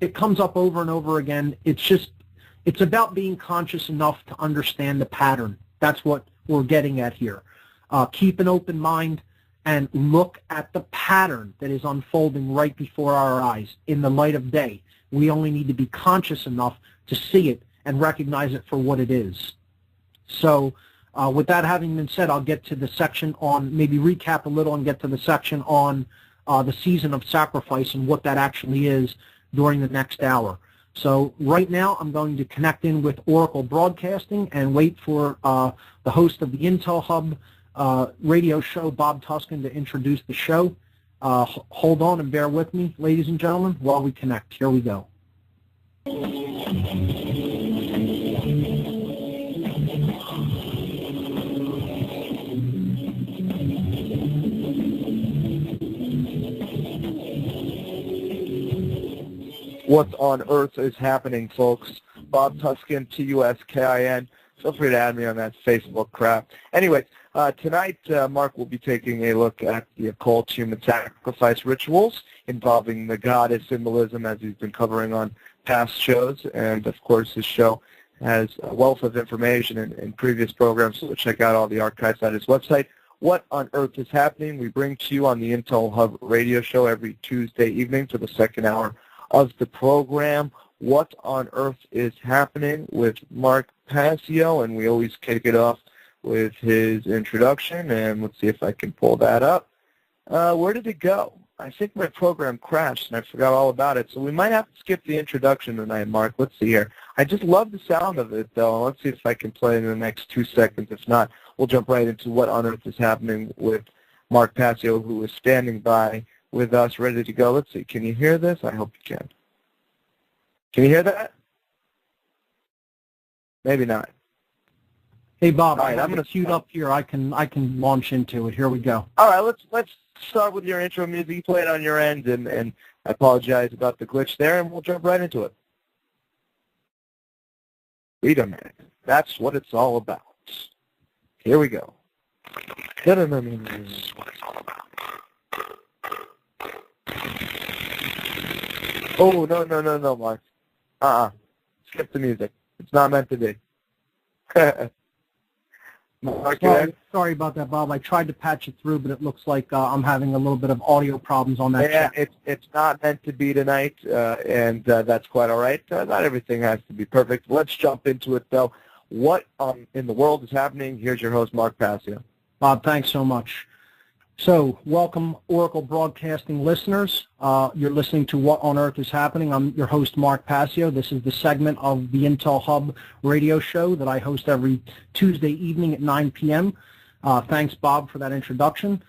It comes up over and over again. It's about being conscious enough to understand the pattern. That's what we're getting at here. Keep an open mind and look at the pattern that is unfolding right before our eyes in the light of day. We only need to be conscious enough to see it and recognize it for what it is. So with that having been said, I'll get to the section on, maybe recap a little and get to the section on the season of sacrifice and what that actually is during the next hour. So right now I'm going to connect in with Oracle Broadcasting and wait for the host of the Intel Hub radio show, Bob Tuscan, to introduce the show. Hold on and bear with me, ladies and gentlemen, while we connect. Here we go. What on earth is happening, folks? Bob Tuscan, T-U-S-K-I-N. Feel free to add me on that Facebook crap. Anyway, tonight Mark will be taking a look at the occult human sacrifice rituals involving the goddess symbolism, as he's been covering on past shows. And, of course, his show has a wealth of information in previous programs, so check out all the archives at his website. What on earth is happening? We bring to you on the Intel Hub radio show every Tuesday evening for the second hour of the program. What on earth is happening with Mark Passio, and we always kick it off with his introduction, and let's see if I can pull that up. Where did it go? I think my program crashed, and I forgot all about it, so we might have to skip the introduction tonight, Mark. Let's see here. I just love the sound of it, though. Let's see if I can play it in the next 2 seconds. If not, we'll jump right into what on earth is happening with Mark Passio, who is standing by with us, ready to go. Let's see. Can you hear this? I hope you can. Can you hear that? Maybe not. Hey Bob, right, I have it queued up here. I can launch into it. Here we go. All right, let's start with your intro music. You play it on your end, and I apologize about the glitch there, and we'll jump right into it. Wait a minute. That's what it's all about. Here we go. This is what it's all about. Oh, no, Mark. Skip the music. It's not meant to be. Mark, sorry about that, Bob. I tried to patch it through, but it looks like I'm having a little bit of audio problems on that chat. It's not meant to be tonight, and that's quite all right. Not everything has to be perfect. Let's jump into it, though. What in the world is happening? Here's your host, Mark Passio. Bob, thanks so much. So, welcome, Oracle Broadcasting listeners. You're listening to What on Earth is Happening. I'm your host, Mark Passio. This is the segment of the Intel Hub radio show that I host every Tuesday evening at 9 p.m. Thanks, Bob, for that introduction.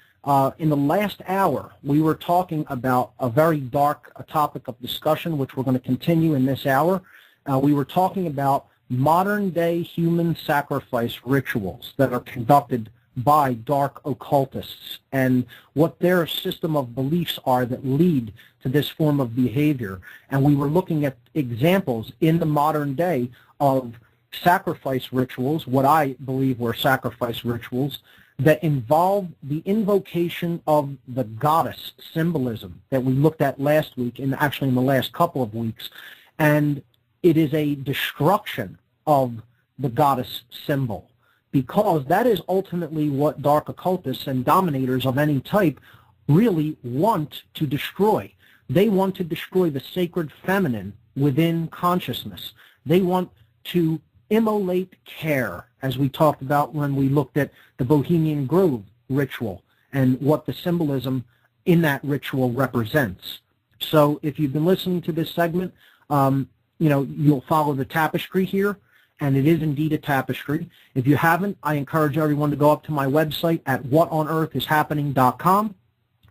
In the last hour, we were talking about a very dark topic of discussion, which we're going to continue in this hour. We were talking about modern-day human sacrifice rituals that are conducted by dark occultists and what their system of beliefs are that lead to this form of behavior. And we were looking at examples in the modern day of sacrifice rituals, what I believe were sacrifice rituals, that involve the invocation of the goddess symbolism that we looked at last week, and actually in the last couple of weeks. And it is a destruction of the goddess symbol, because that is ultimately what dark occultists and dominators of any type really want to destroy. They want to destroy the sacred feminine within consciousness. They want to immolate care, as we talked about when we looked at the Bohemian Grove ritual and what the symbolism in that ritual represents. So if you've been listening to this segment, you'll follow the tapestry here, and it is indeed a tapestry. If you haven't, I encourage everyone to go up to my website at whatonearthishappening.com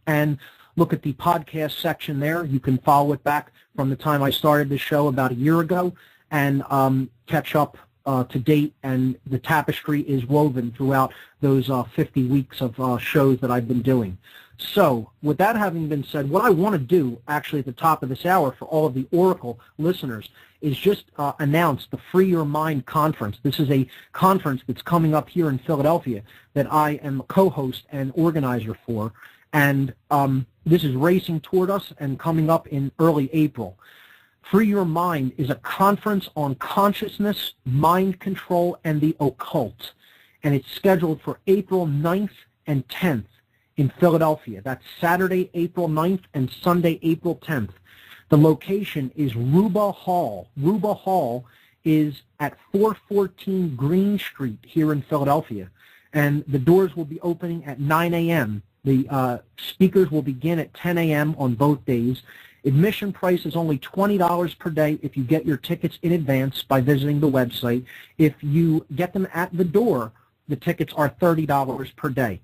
and look at the podcast section there. You can follow it back from the time I started this show about a year ago and catch up to date, and the tapestry is woven throughout those 50 weeks of shows that I've been doing. So, with that having been said, what I want to do, actually at the top of this hour for all of the Oracle listeners, is just announce the Free Your Mind Conference. This is a conference that's coming up here in Philadelphia that I am a co-host and organizer for, and this is racing toward us and coming up in early April. Free Your Mind is a conference on consciousness, mind control, and the occult, and it's scheduled for April 9th and 10th in Philadelphia. That's Saturday, April 9th, and Sunday, April 10th. The location is Ruba Hall. Ruba Hall is at 414 Green Street here in Philadelphia, and the doors will be opening at 9 a.m. The speakers will begin at 10 a.m. on both days. Admission price is only $20 per day if you get your tickets in advance by visiting the website. If you get them at the door, the tickets are $30 per day,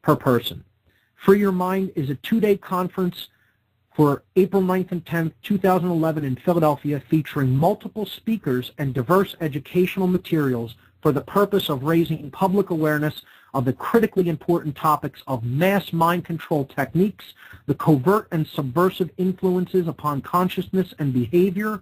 per person. Free Your Mind is a two-day conference for April 9th and 10th, 2011 in Philadelphia, featuring multiple speakers and diverse educational materials for the purpose of raising public awareness of the critically important topics of mass mind control techniques, the covert and subversive influences upon consciousness and behavior,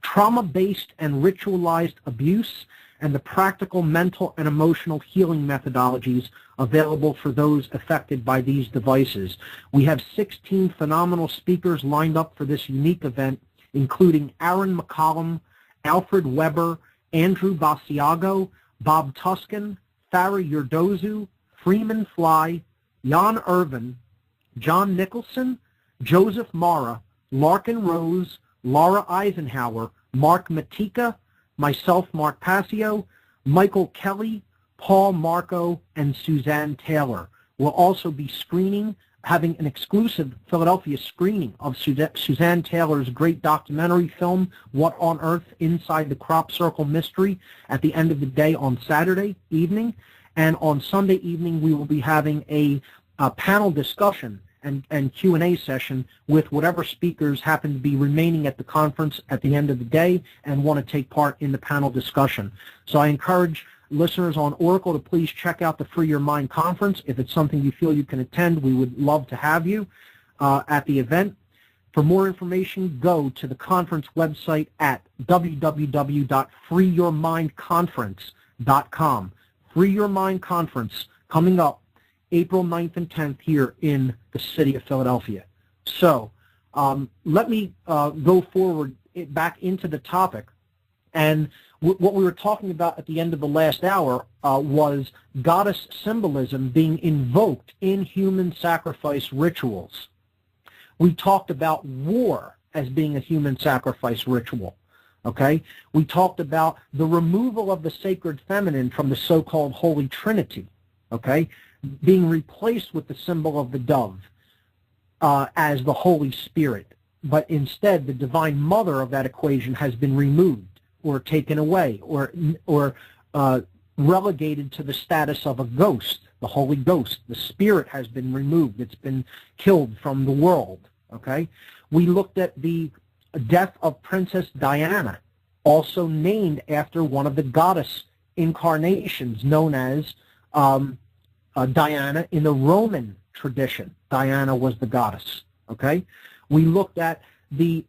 trauma-based and ritualized abuse, and the practical mental and emotional healing methodologies available for those affected by these devices. We have 16 phenomenal speakers lined up for this unique event, including Aaron McCollum, Alfred Weber, Andrew Basiago, Bob Tuscan, Farah Yurdozu, Freeman Fly, Jan Irvin, John Nicholson, Joseph Mara, Larkin Rose, Laura Eisenhower, Mark Matika, myself, Mark Passio, Michael Kelly, Paul Marco, and Suzanne Taylor. We'll also be having an exclusive Philadelphia screening of Suzanne Taylor's great documentary film, What on Earth? Inside the Crop Circle Mystery, at the end of the day on Saturday evening. And on Sunday evening, we will be having a panel discussion and Q&A session with whatever speakers happen to be remaining at the conference at the end of the day and want to take part in the panel discussion. So I encourage listeners on Oracle to please check out the Free Your Mind Conference. If it's something you feel you can attend, we would love to have you at the event. For more information, go to the conference website at www.freeyourmindconference.com. Free Your Mind Conference coming up April 9th and 10th here in the city of Philadelphia. So let me go forward back into the topic. And what we were talking about at the end of the last hour was goddess symbolism being invoked in human sacrifice rituals. We talked about war as being a human sacrifice ritual. Okay? We talked about the removal of the sacred feminine from the so-called Holy Trinity. Okay? Being replaced with the symbol of the dove as the Holy Spirit. But instead, the Divine Mother of that equation has been removed or taken away or relegated to the status of a ghost, the Holy Ghost. The Spirit has been removed. It's been killed from the world. Okay? We looked at the death of Princess Diana, also named after one of the goddess incarnations known as Diana in the Roman tradition. Diana was the goddess. Okay? We looked at the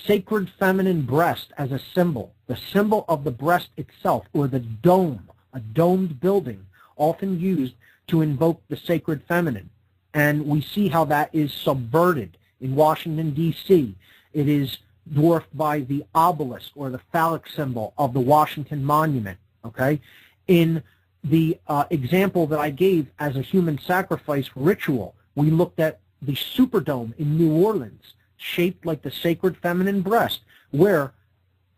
sacred feminine breast as a symbol The symbol of the breast itself, or the dome, a domed building, often used to invoke the sacred feminine. And we see how that is subverted in Washington, D.C. It is dwarfed by the obelisk, or the phallic symbol of the Washington Monument, okay? In the example that I gave as a human sacrifice ritual, we looked at the Superdome in New Orleans, shaped like the sacred feminine breast, where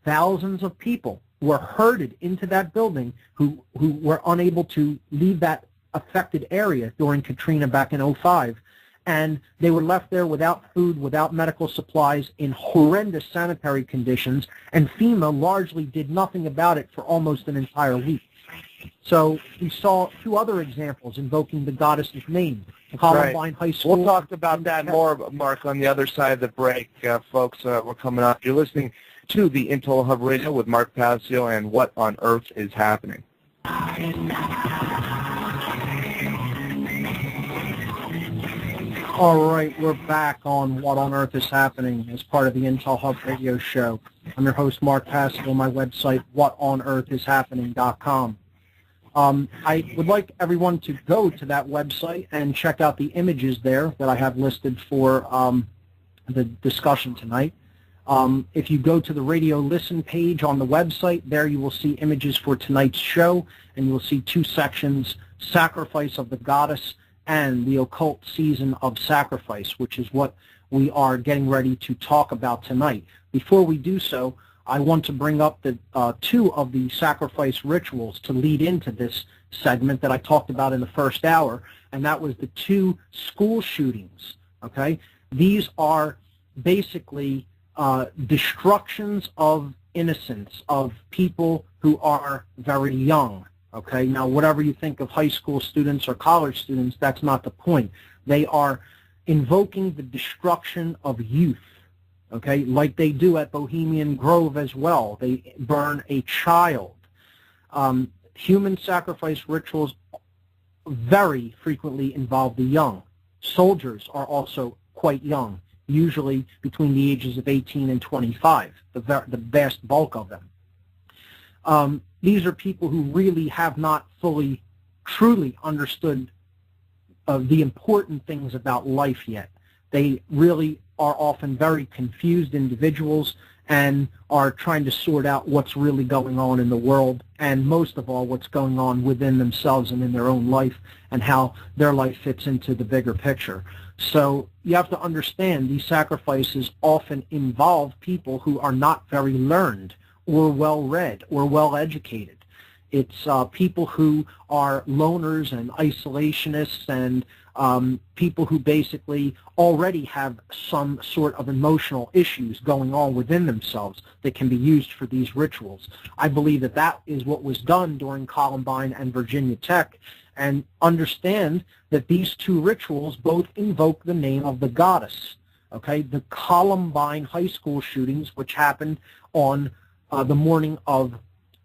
thousands of people were herded into that building who were unable to leave that affected area during Katrina back in 2005. And they were left there without food, without medical supplies, in horrendous sanitary conditions, and FEMA largely did nothing about it for almost an entire week. So we saw two other examples invoking the goddess's name. Columbine High School. We'll talk about that more, Mark, on the other side of the break. Folks, we're coming up. You're listening to the Intel Hub Radio with Mark Passio and What on Earth is Happening. All right, we're back on What on Earth is Happening as part of the Intel Hub Radio Show. I'm your host, Mark Passio, my website, whatonearthishappening.com. I would like everyone to go to that website and check out the images there that I have listed for the discussion tonight. If you go to the radio listen page on the website, there you will see images for tonight's show, and you will see two sections, Sacrifice of the Goddess and the Occult Season of Sacrifice, which is what we are getting ready to talk about tonight. Before we do so, I want to bring up the two of the sacrifice rituals to lead into this segment that I talked about in the first hour, and that was the two school shootings. Okay, these are basically destructions of innocence of people who are very young. Okay, now whatever you think of high school students or college students, that's not the point. They are invoking the destruction of youth. Okay, like they do at Bohemian Grove as well. They burn a child. Human sacrifice rituals very frequently involve the young. Soldiers are also quite young, usually between the ages of 18 and 25, the vast bulk of them. These are people who really have not fully, truly understood the important things about life yet. They really are often very confused individuals and are trying to sort out what's really going on in the world, and most of all, what's going on within themselves and in their own life, and how their life fits into the bigger picture. So you have to understand these sacrifices often involve people who are not very learned or well-read or well-educated. It's people who are loners and isolationists and people who basically already have some sort of emotional issues going on within themselves that can be used for these rituals. I believe that that is what was done during Columbine and Virginia Tech, and understand that these two rituals both invoke the name of the goddess. Okay, the Columbine High School shootings, which happened on the morning of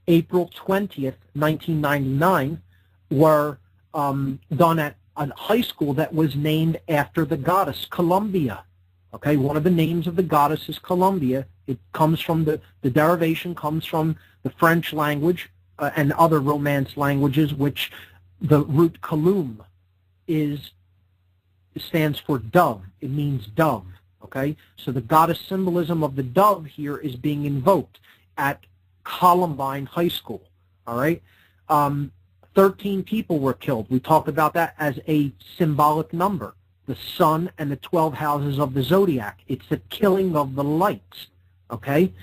April 20th, 1999, were done at a high school that was named after the goddess, Columbia. Okay, one of the names of the goddess is Columbia. It comes from the derivation comes from the French language and other Romance languages, which the root kalum stands for dove. It means dove. Okay, so the goddess symbolism of the dove here is being invoked at Columbine High School. All right, 13 people were killed. We talked about that as a symbolic number. The sun and the 12 houses of the zodiac. It's the killing of the lights. Okay,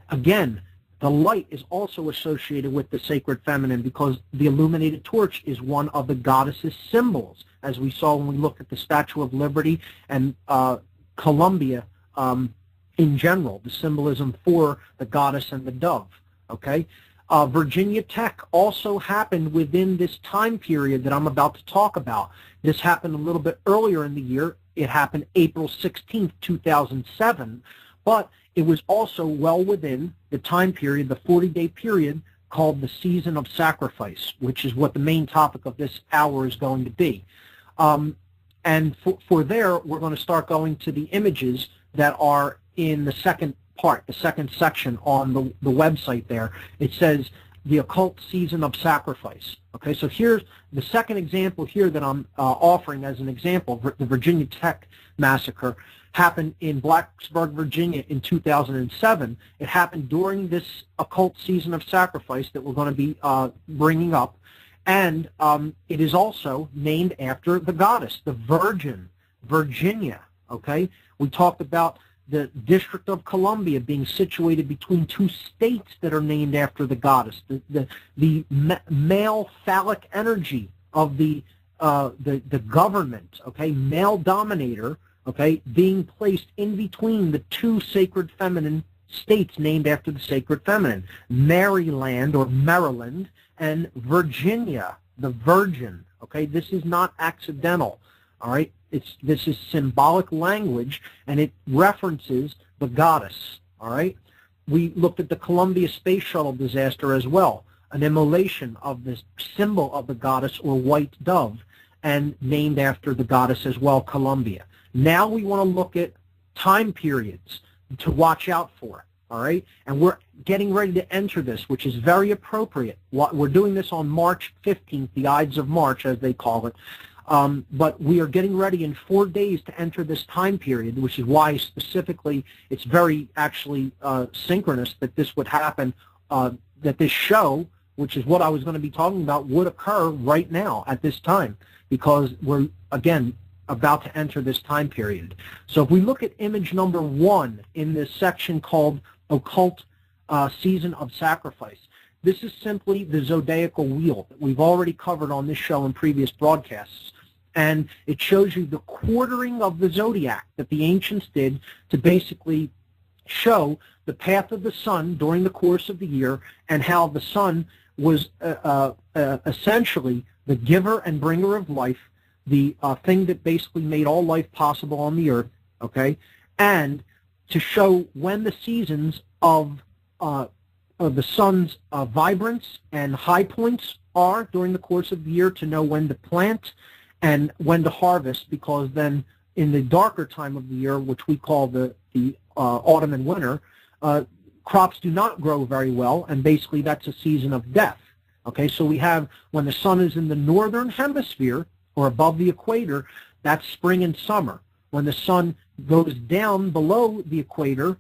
again, the light is also associated with the sacred feminine because the illuminated torch is one of the goddess's symbols, as we saw when we looked at the Statue of Liberty and Columbia in general, the symbolism for the goddess and the dove. Okay, Virginia Tech also happened within this time period that I'm about to talk about. This happened a little bit earlier in the year. It happened April 16th, 2007, but it was also well within the time period, the 40-day period called the Season of Sacrifice, which is what the main topic of this hour is going to be. And for there, we're going to start going to the images that are in the second part, the second section on the website there. It says the occult season of sacrifice. Okay, so here's the second example here that I'm offering as an example. The Virginia Tech massacre happened in Blacksburg, Virginia in 2007. It happened during this occult season of sacrifice that we're going to be bringing up. And it is also named after the goddess, the Virgin, Virginia. Okay, we talked about the District of Columbia being situated between two states that are named after the goddess. The male phallic energy of the government, okay, male dominator, okay, being placed in between the two sacred feminine states named after the sacred feminine, Maryland or Maryland and Virginia, the Virgin. Okay, this is not accidental. All right, this is symbolic language, and it references the goddess. All right, we looked at the Columbia Space Shuttle disaster as well, an immolation of the symbol of the goddess or white dove, and named after the goddess as well, Columbia. Now we want to look at time periods to watch out for. All right, and we're getting ready to enter this, which is very appropriate. We're doing this on March 15th, the Ides of March, as they call it. But we are getting ready in 4 days to enter this time period, which is why specifically it's very actually synchronous that this would happen, that this show, which is what I was going to be talking about, would occur right now at this time, because we're, again, about to enter this time period. So if we look at image number 1 in this section called Occult Season of Sacrifice, this is simply the zodiacal wheel that we've already covered on this show in previous broadcasts. And it shows you the quartering of the zodiac that the ancients did to basically show the path of the sun during the course of the year, and how the sun was essentially the giver and bringer of life, the thing that basically made all life possible on the earth, okay, and to show when the seasons of the sun's vibrance and high points are during the course of the year, to know when to plant and when to harvest, because then in the darker time of the year, which we call the autumn and winter, crops do not grow very well, and basically that's a season of death. Okay, so we have, when the sun is in the northern hemisphere or above the equator, that's spring and summer. When the sun goes down below the equator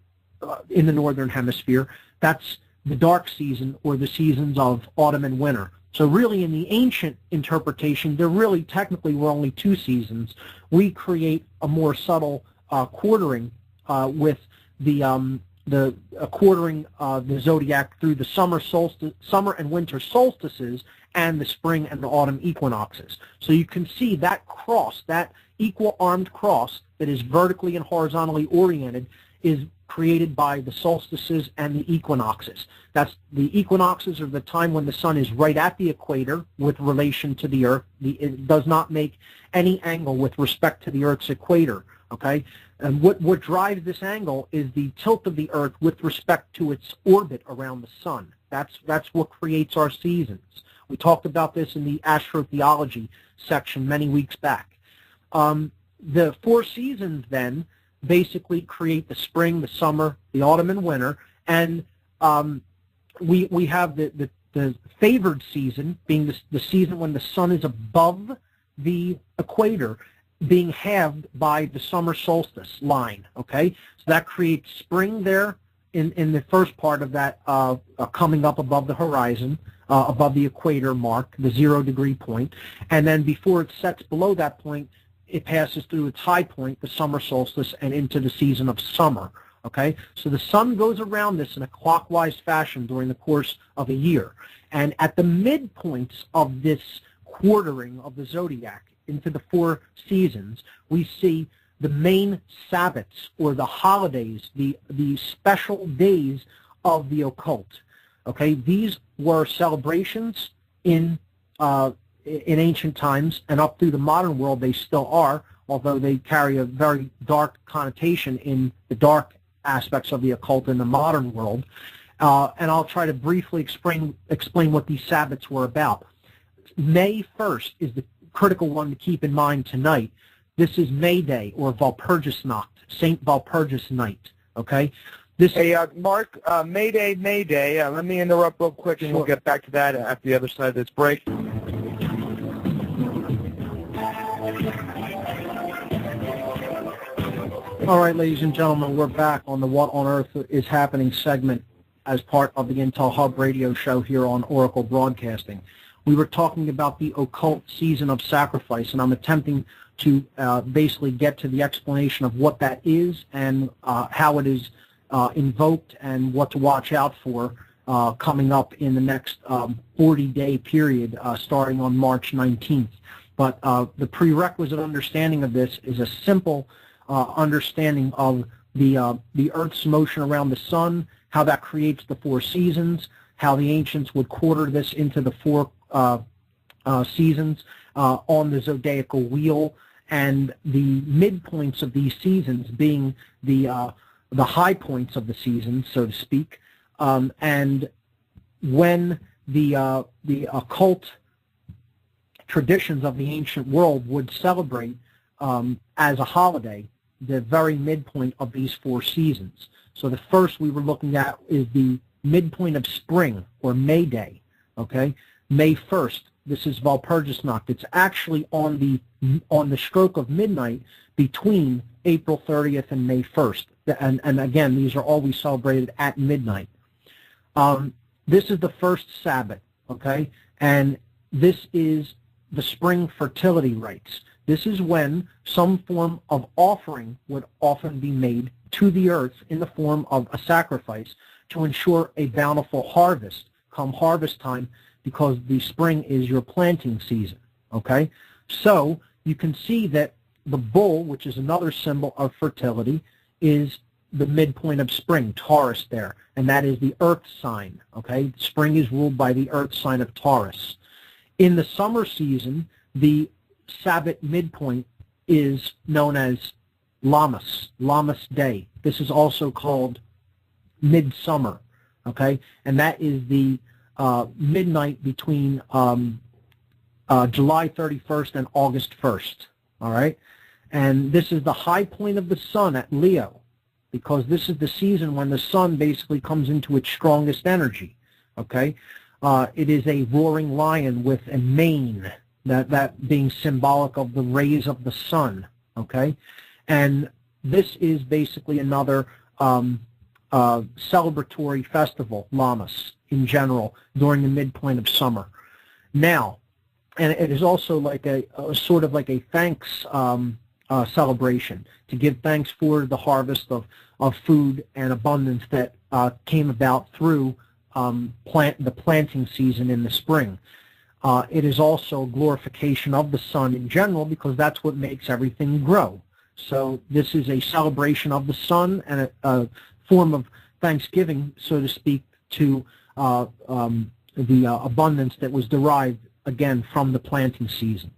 in the northern hemisphere, that's the dark season, or the seasons of autumn and winter. So really, in the ancient interpretation, there really technically were only 2 seasons. We create a more subtle quartering with the quartering the zodiac through the summer and winter solstices, and the spring and the autumn equinoxes. So you can see that cross, that equal-armed cross that is vertically and horizontally oriented, is created by the solstices and the equinoxes. That's the equinoxes are the time when the sun is right at the equator with relation to the earth. It does not make any angle with respect to the earth's equator. Okay, and what drives this angle is the tilt of the earth with respect to its orbit around the sun. That's what creates our seasons. We talked about this in the astrotheology section many weeks back. The 4 seasons then basically create the spring, the summer, the autumn, and winter, and we have the favored season being the season when the sun is above the equator, being halved by the summer solstice line. Okay, so that creates spring there in the first part of that, coming up above the horizon, above the equator mark, the 0-degree point, and then before it sets below that point, it passes through its high point, the summer solstice, and into the season of summer. Okay, so the sun goes around this in a clockwise fashion during the course of a year, and at the midpoints of this quartering of the zodiac into the 4 seasons, we see the main Sabbats, or the holidays, the special days of the occult. Okay, these were celebrations in ancient times, and up through the modern world they still are, although they carry a very dark connotation in the dark aspects of the occult in the modern world. And I'll try to briefly explain what these Sabbats were about. May 1st is the critical one to keep in mind tonight. This is May Day, or Walpurgisnacht, St. Walpurgis Night. Okay, Hey, Mark, Mayday, Mayday. Let me interrupt real quick, and we'll get back to that at the other side of this break. All right, ladies and gentlemen, we're back on the What on Earth is Happening segment as part of the Intel Hub radio show here on Oracle Broadcasting. We were talking about the occult season of sacrifice, and I'm attempting to basically get to the explanation of what that is and how it is invoked and what to watch out for coming up in the next 40-day period starting on March 19th. But the prerequisite understanding of this is a simple understanding of the Earth's motion around the sun, how that creates the 4 seasons, how the ancients would quarter this into the 4 seasons on the zodiacal wheel, and the midpoints of these seasons being the high points of the season, so to speak, and when the occult traditions of the ancient world would celebrate as a holiday the very midpoint of these 4 seasons. So the first we were looking at is the midpoint of spring, or May Day, okay? May 1st, this is Walpurgisnacht. It's actually on the stroke of midnight between April 30th and May 1st. And again, these are always celebrated at midnight. This is the first Sabbath, okay? And this is the spring fertility rites. This is when some form of offering would often be made to the earth in the form of a sacrifice to ensure a bountiful harvest come harvest time, because the spring is your planting season, okay? So you can see that the bull, which is another symbol of fertility, is the midpoint of spring, Taurus there, and that is the earth sign, okay? Spring is ruled by the earth sign of Taurus. In the summer season, the Sabbath midpoint is known as Lammas Day. This is also called midsummer, okay? And that is the midnight between July 31st and August 1st, all right? And this is the high point of the sun at Leo, because this is the season when the sun basically comes into its strongest energy, okay? It is a roaring lion with a mane, that being symbolic of the rays of the sun, okay? And this is basically another celebratory festival, Lammas, in general, during the midpoint of summer. Now, and it is also like a sort of like a thanks celebration, to give thanks for the harvest of food and abundance that came about through the planting season in the spring. It is also a glorification of the sun in general, because that's what makes everything grow. So this is a celebration of the sun and a form of thanksgiving, so to speak, to the abundance that was derived, again, from the planting season.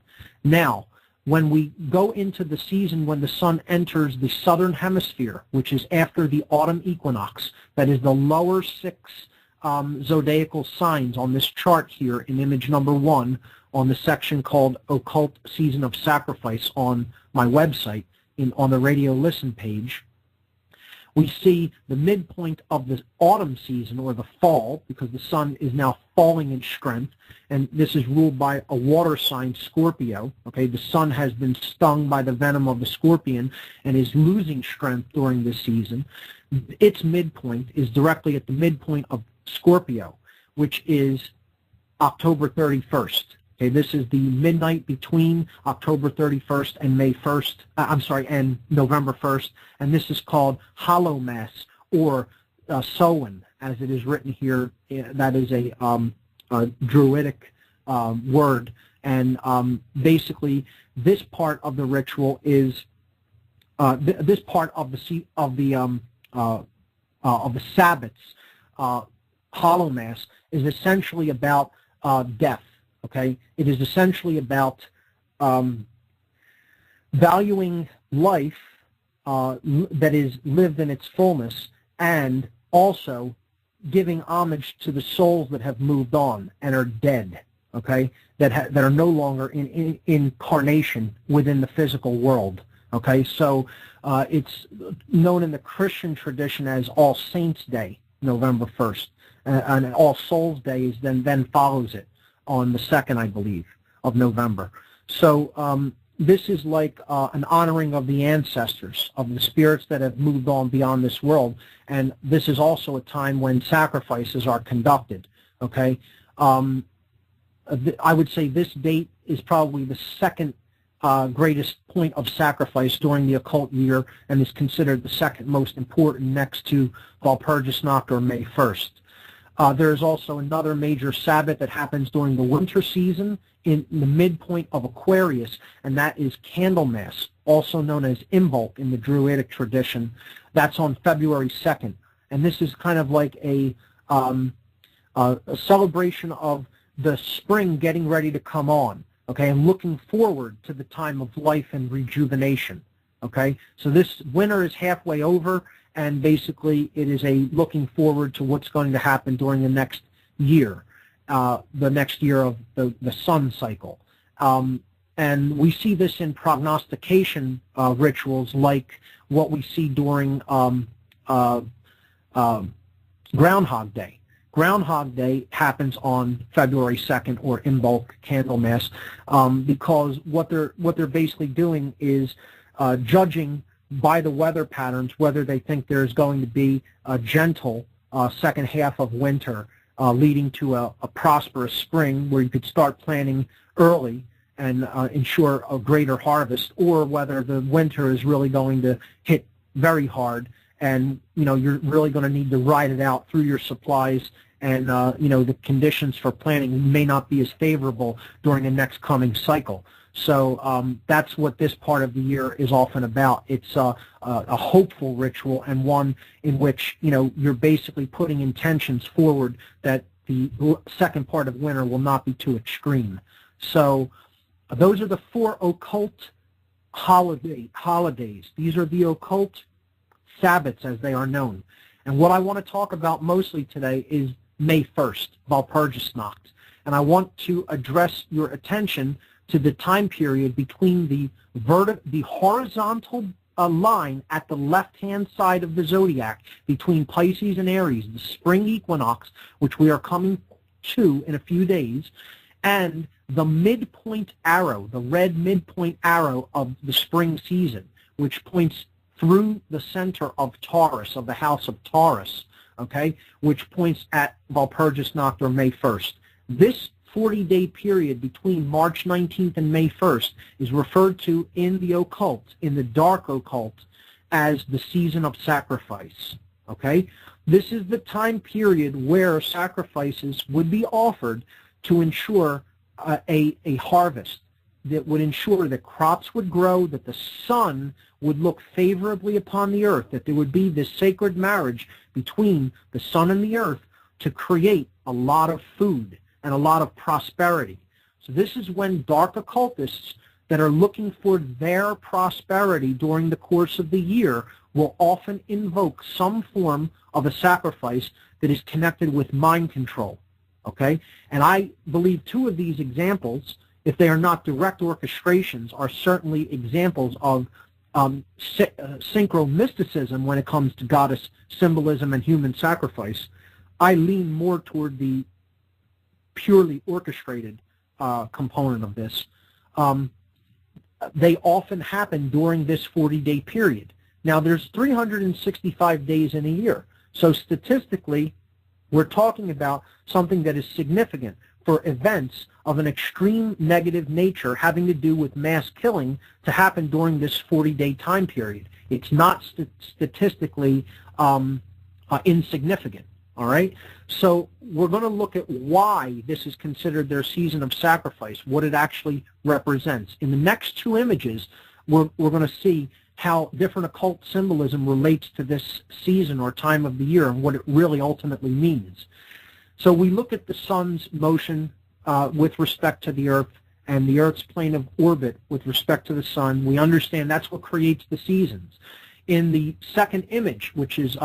Now, when we go into the season when the sun enters the southern hemisphere, which is after the autumn equinox, that is the lower 6 zodiacal signs on this chart here in image number 1 on the section called Occult Season of Sacrifice on my website, on the radio listen page, we see the midpoint of the autumn season, or the fall, because the sun is now falling in strength, and this is ruled by a water sign, Scorpio. Okay, the sun has been stung by the venom of the scorpion and is losing strength during this season. Its midpoint is directly at the midpoint of Scorpio, which is October 31st. Okay, this is the midnight between October 31st and May 1st. And November 1st, and this is called Hallowmas, or Samhain, as it is written here. That is a Druidic word, and basically this part of the ritual is this part of the Sabbaths, Hallowmas, is essentially about death. Okay, it is essentially about valuing life that is lived in its fullness, and also giving homage to the souls that have moved on and are dead. Okay, that are no longer in incarnation within the physical world. Okay, so it's known in the Christian tradition as All Saints Day, November 1st, and All Souls Day is then follows it on the 2nd, I believe, of November. So this is like an honoring of the ancestors, of the spirits that have moved on beyond this world, and this is also a time when sacrifices are conducted. Okay, I would say this date is probably the second greatest point of sacrifice during the occult year, and is considered the second most important next to Walpurgisnacht or May 1st. There is also another major Sabbath that happens during the winter season in the midpoint of Aquarius, and that is Candlemas, also known as Imbolc in the Druidic tradition. That's on February 2nd, and this is kind of like a celebration of the spring getting ready to come on. Okay, and looking forward to the time of life and rejuvenation. Okay, so this winter is halfway over, and basically it is a looking forward to what's going to happen during the next year, of the sun cycle. And we see this in prognostication rituals like what we see during Groundhog Day. Groundhog Day happens on February 2nd, or Imbolc, Candlemas, because what they're basically doing is judging by the weather patterns whether they think there's going to be a gentle second half of winter leading to a prosperous spring where you could start planting early and ensure a greater harvest, or whether the winter is really going to hit very hard and you're really going to need to ride it out through your supplies, and the conditions for planting may not be as favorable during the next coming cycle. So that's what this part of the year is often about. It's a hopeful ritual, and one in which you're basically putting intentions forward that the second part of winter will not be too extreme. So those are the 4 occult holidays. These are the occult Sabbats, as they are known. And what I want to talk about mostly today is May 1st, Walpurgisnacht. And I want to address your attention to the time period between the horizontal line at the left-hand side of the zodiac between Pisces and Aries, the spring equinox, which we are coming to in a few days, and the midpoint arrow, the red midpoint arrow of the spring season, which points through the center of Taurus, of the house of Taurus, okay, which points at Walpurgisnacht or May 1st. This 40-day period between March 19th and May 1st is referred to in the occult, in the dark occult, as the season of sacrifice, okay? This is the time period where sacrifices would be offered to ensure a harvest that would ensure that crops would grow, that the sun would look favorably upon the earth, that there would be this sacred marriage between the sun and the earth to create a lot of food and a lot of prosperity. So this is when dark occultists that are looking for their prosperity during the course of the year will often invoke some form of a sacrifice that is connected with mind control, okay? And I believe 2 of these examples, if they are not direct orchestrations, are certainly examples of synchro-mysticism when it comes to goddess symbolism and human sacrifice. I lean more toward the purely orchestrated component of this. They often happen during this 40-day period. Now, there's 365 days in a year, so statistically, we're talking about something that is significant for events of an extreme negative nature having to do with mass killing to happen during this 40-day time period. It's not statistically insignificant, all right? So we're going to look at why this is considered their season of sacrifice, what it actually represents. In the next 2 images, we're going to see how different occult symbolism relates to this season or time of the year and what it really ultimately means. So we look at the sun's motion with respect to the earth and the earth's plane of orbit with respect to the sun. We understand that's what creates the seasons. In the second image, which is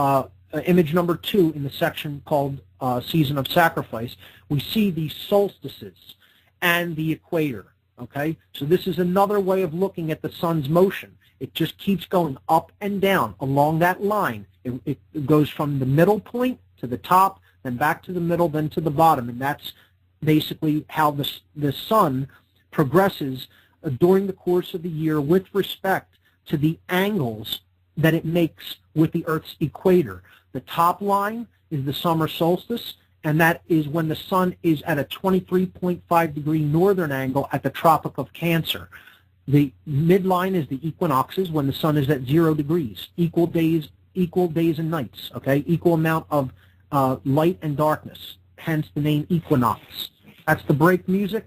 image number 2 in the section called Season of Sacrifice, we see the solstices and the equator. okay? So this is another way of looking at the sun's motion. It just keeps going up and down along that line. It goes from the middle point to the top, then back to the middle, then to the bottom, and that's basically how the sun progresses during the course of the year with respect to the angles that it makes with the Earth's equator. The top line is the summer solstice, and that is when the sun is at a 23.5 degree northern angle at the Tropic of Cancer. The midline is the equinoxes, when the sun is at 0 degrees, equal days and nights, okay? Equal amount of light and darkness, hence the name equinox. That's the break music.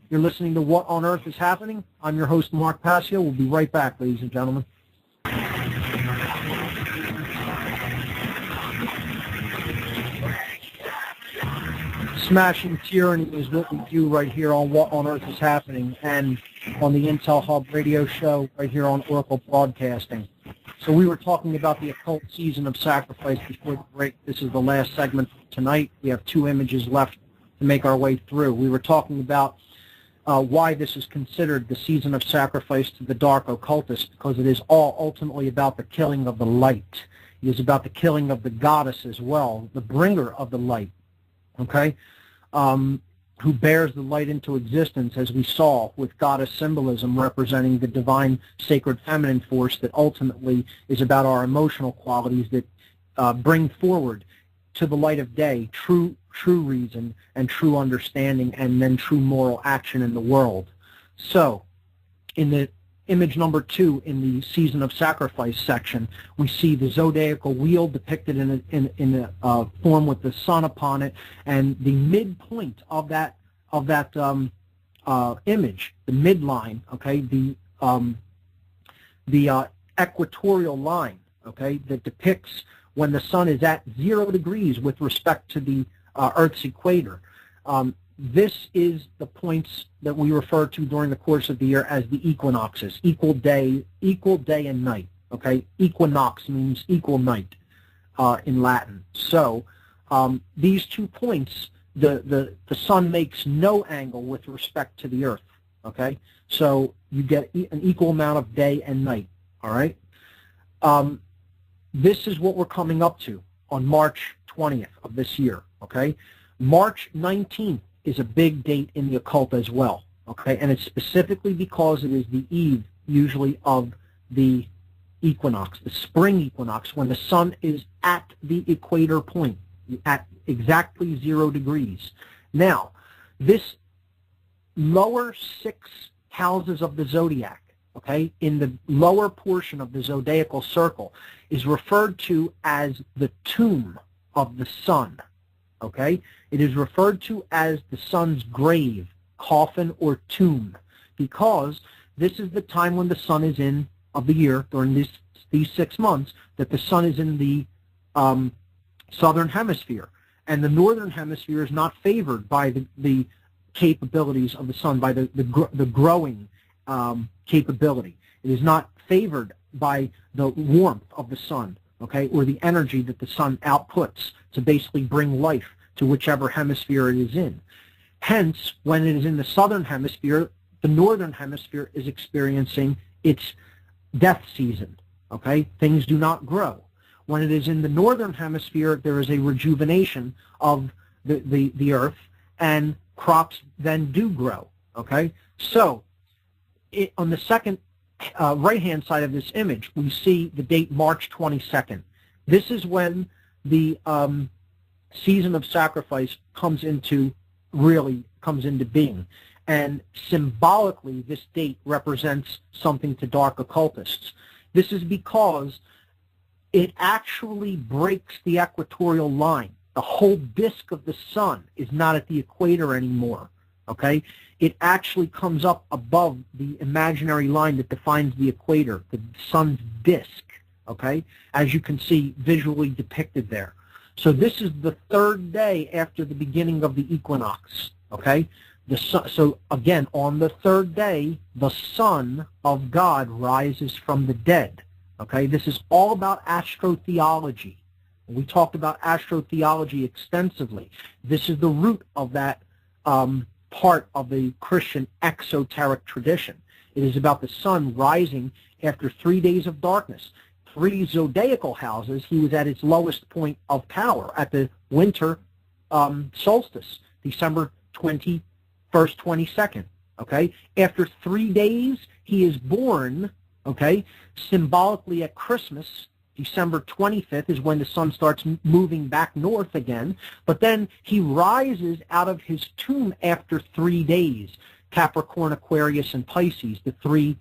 You're listening to What on Earth is Happening. I'm your host, Mark Passio. We'll be right back, ladies and gentlemen. Smashing tyranny is what we do right here on What on Earth is Happening and on the Intel Hub radio show right here on Oracle Broadcasting. So we were talking about the occult season of sacrifice before the break. This is the last segment for tonight. We have 2 images left to make our way through. We were talking about why this is considered the season of sacrifice to the dark occultist, because it is all ultimately about the killing of the light. It is about the killing of the goddess as well, the bringer of the light, okay, who bears the light into existence, as we saw with goddess symbolism representing the divine sacred feminine force that ultimately is about our emotional qualities that bring forward to the light of day true reason and true understanding, and then true moral action in the world. So in the image number 2 in the season of sacrifice section, we see the zodiacal wheel depicted in a form with the sun upon it, and the midpoint of that image, the midline, okay, the equatorial line, okay, that depicts when the sun is at 0 degrees with respect to the Earth's equator. This is the points that we refer to during the course of the year as the equinoxes, equal day and night. Okay, equinox means equal night in Latin. So these 2 points, the sun makes no angle with respect to the Earth. Okay, so you get an equal amount of day and night. All right. This is what we're coming up to on March 20th of this year. Okay, March 19th is a big date in the occult as well, okay, and it's specifically because it is the eve, usually, of the equinox, the spring equinox, when the sun is at the equator point, at exactly 0 degrees. Now, this lower 6 houses of the zodiac, okay, in the lower portion of the zodiacal circle, is referred to as the tomb of the sun. Okay, it is referred to as the sun's grave, coffin, or tomb, because this is the time when the sun is in, of the year, during these 6 months, that the sun is in the southern hemisphere, and the northern hemisphere is not favored by the capabilities of the sun, by the growing capability. It is not favored by the warmth of the sun, okay, or the energy that the sun outputs to basically bring life to whichever hemisphere it is in. Hence, when it is in the southern hemisphere, the northern hemisphere is experiencing its death season, okay? Things do not grow. When it is in the northern hemisphere, there is a rejuvenation of the earth, and crops then do grow, okay? So, on the second right-hand side of this image, we see the date March 22nd. This is when the season of sacrifice comes into being. And symbolically, this date represents something to dark occultists. This is because it actually breaks the equatorial line. The whole disk of the sun is not at the equator anymore, okay? It actually comes up above the imaginary line that defines the equator, the sun's disk, okay, as you can see visually depicted there. So this is the 3rd day after the beginning of the equinox, okay? So again, on the 3rd day, the Son of God rises from the dead, okay? This is all about astrotheology. We talked about astrotheology extensively. This is the root of that part of the Christian exoteric tradition. It is about the sun rising after 3 days of darkness. 3 zodiacal houses, he was at its lowest point of power at the winter solstice, December 21st, 22nd. Okay? After 3 days, he is born, okay? Symbolically at Christmas, December 25th is when the sun starts moving back north again, but then he rises out of his tomb after 3 days. Capricorn, Aquarius, and Pisces, the 3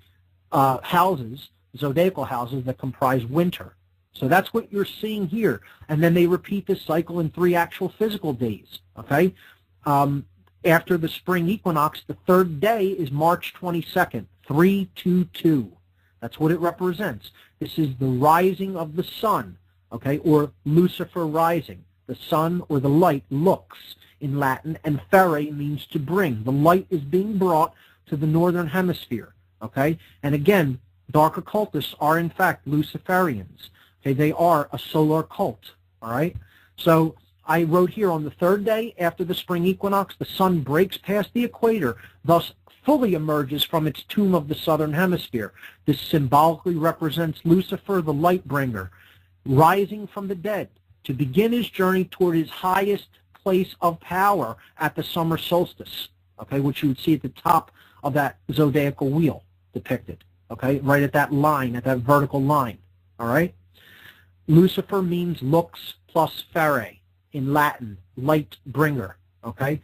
houses, zodiacal houses that comprise winter. So that's what you're seeing here. And then they repeat this cycle in 3 actual physical days, okay? After the spring equinox, the 3rd day is March 22nd, 322. That's what it represents. This is the rising of the sun, okay, or Lucifer rising. The sun or the light looks in Latin, and fere means to bring. The light is being brought to the northern hemisphere, okay? And again, dark occultists are in fact Luciferians. Okay, they are a solar cult, all right? So I wrote here, on the 3rd day after the spring equinox, the sun breaks past the equator, thus fully emerges from its tomb of the southern hemisphere. This symbolically represents Lucifer, the light bringer, rising from the dead to begin his journey toward his highest place of power at the summer solstice, okay, which you would see at the top of that zodiacal wheel depicted, okay, right at that line, at that vertical line, all right? Lucifer means looks plus fere in Latin, light bringer, okay?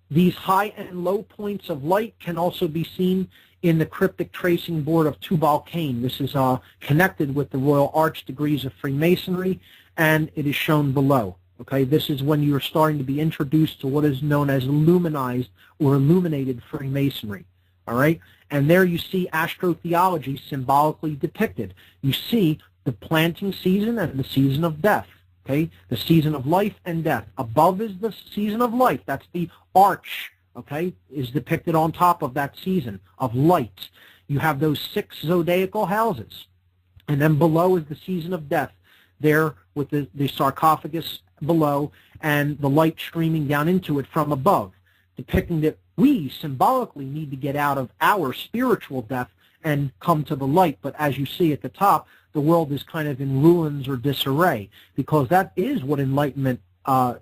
These high and low points of light can also be seen in the cryptic tracing board of Tubal-Cain. This is connected with the Royal Arch degrees of Freemasonry, and it is shown below. Okay, this is when you're starting to be introduced to what is known as illuminized or illuminated Freemasonry. All right, and there you see astrotheology symbolically depicted. You see the planting season and the season of death. Okay, the season of life and death. Above is the season of life. That's the arch, okay, is depicted on top of that season of light. You have those 6 zodiacal houses. And then below is the season of death, there with the sarcophagus below and the light streaming down into it from above, depicting that we symbolically need to get out of our spiritual death and come to the light. But as you see at the top, the world is kind of in ruins or disarray, because that is what enlightenment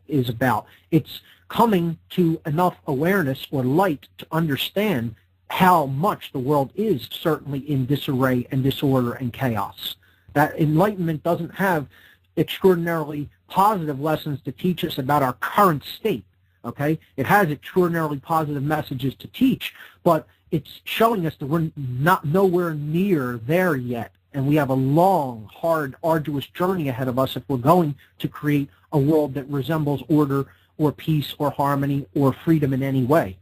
is about. It's coming to enough awareness or light to understand how much the world is certainly in disarray and disorder and chaos. That enlightenment doesn't have extraordinarily positive lessons to teach us about our current state, okay? It has extraordinarily positive messages to teach, but it's showing us that we're nowhere near there yet, and we have a long, hard, arduous journey ahead of us if we're going to create a world that resembles order or peace or harmony or freedom in any way.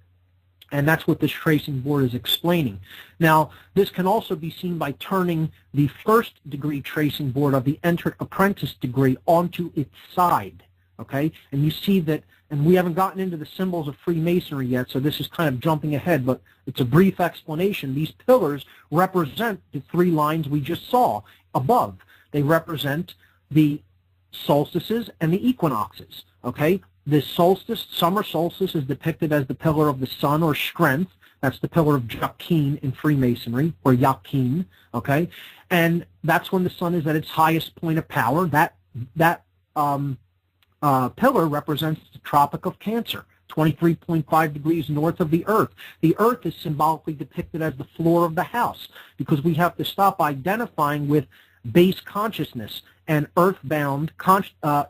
And that's what this tracing board is explaining. Now, this can also be seen by turning the 1st degree tracing board of the entered apprentice degree onto its side, okay? And you see that, and we haven't gotten into the symbols of Freemasonry yet, so this is kind of jumping ahead, but it's a brief explanation. These pillars represent the 3 lines we just saw above. They represent the solstices and the equinoxes, okay? The solstice, summer solstice, is depicted as the pillar of the sun or strength. That's the pillar of Jachin in Freemasonry, or Jachin, okay? And that's when the sun is at its highest point of power. That pillar represents the Tropic of Cancer, 23.5 degrees north of the Earth. The Earth is symbolically depicted as the floor of the house, because we have to stop identifying with base consciousness and earth-bound,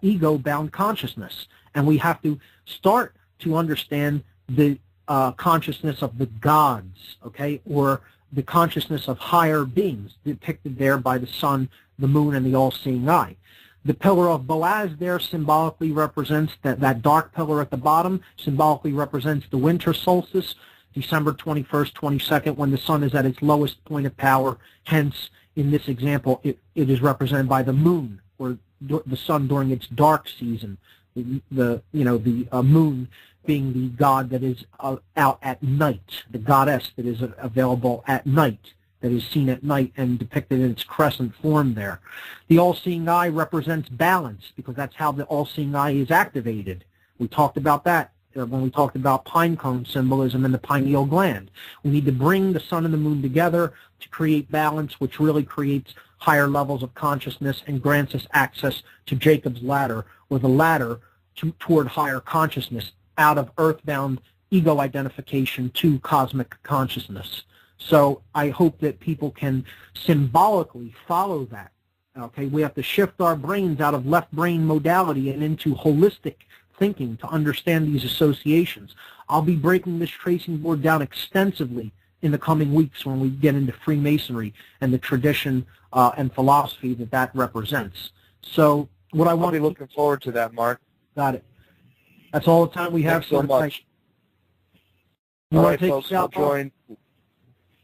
ego-bound consciousness. And we have to start to understand the consciousness of the gods, okay, or the consciousness of higher beings, depicted there by the sun, the moon, and the all-seeing eye. The pillar of Boaz there symbolically represents that dark pillar at the bottom, symbolically represents the winter solstice, December 21st, 22nd, when the sun is at its lowest point of power. Hence, in this example, it is represented by the moon, or the sun during its dark season. The moon being the god that is out at night, the goddess that is available at night, that is seen at night and depicted in its crescent form there. The all-seeing eye represents balance, because that's how the all-seeing eye is activated. We talked about that when we talked about pine cone symbolism and the pineal gland. We need to bring the sun and the moon together to create balance, which really creates higher levels of consciousness and grants us access to Jacob's ladder, or the ladder toward higher consciousness, out of earthbound ego identification to cosmic consciousness. So I hope that people can symbolically follow that. Okay, we have to shift our brains out of left brain modality and into holistic thinking to understand these associations. I'll be breaking this tracing board down extensively in the coming weeks when we get into Freemasonry and the tradition and philosophy that represents. So what I want I'll be looking forward to that, Mark. Got it. That's all the time we have. Thanks so much. You all want right, to take folks,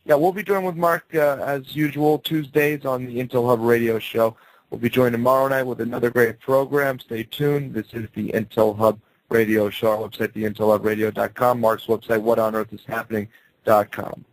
we'll be joined with Mark as usual Tuesdays on the Intel Hub Radio Show. We'll be joined tomorrow night with another great program. Stay tuned. This is the Intel Hub Radio Show. Our website, theintelhubradio.com. Mark's website, whatonearthishappening.com.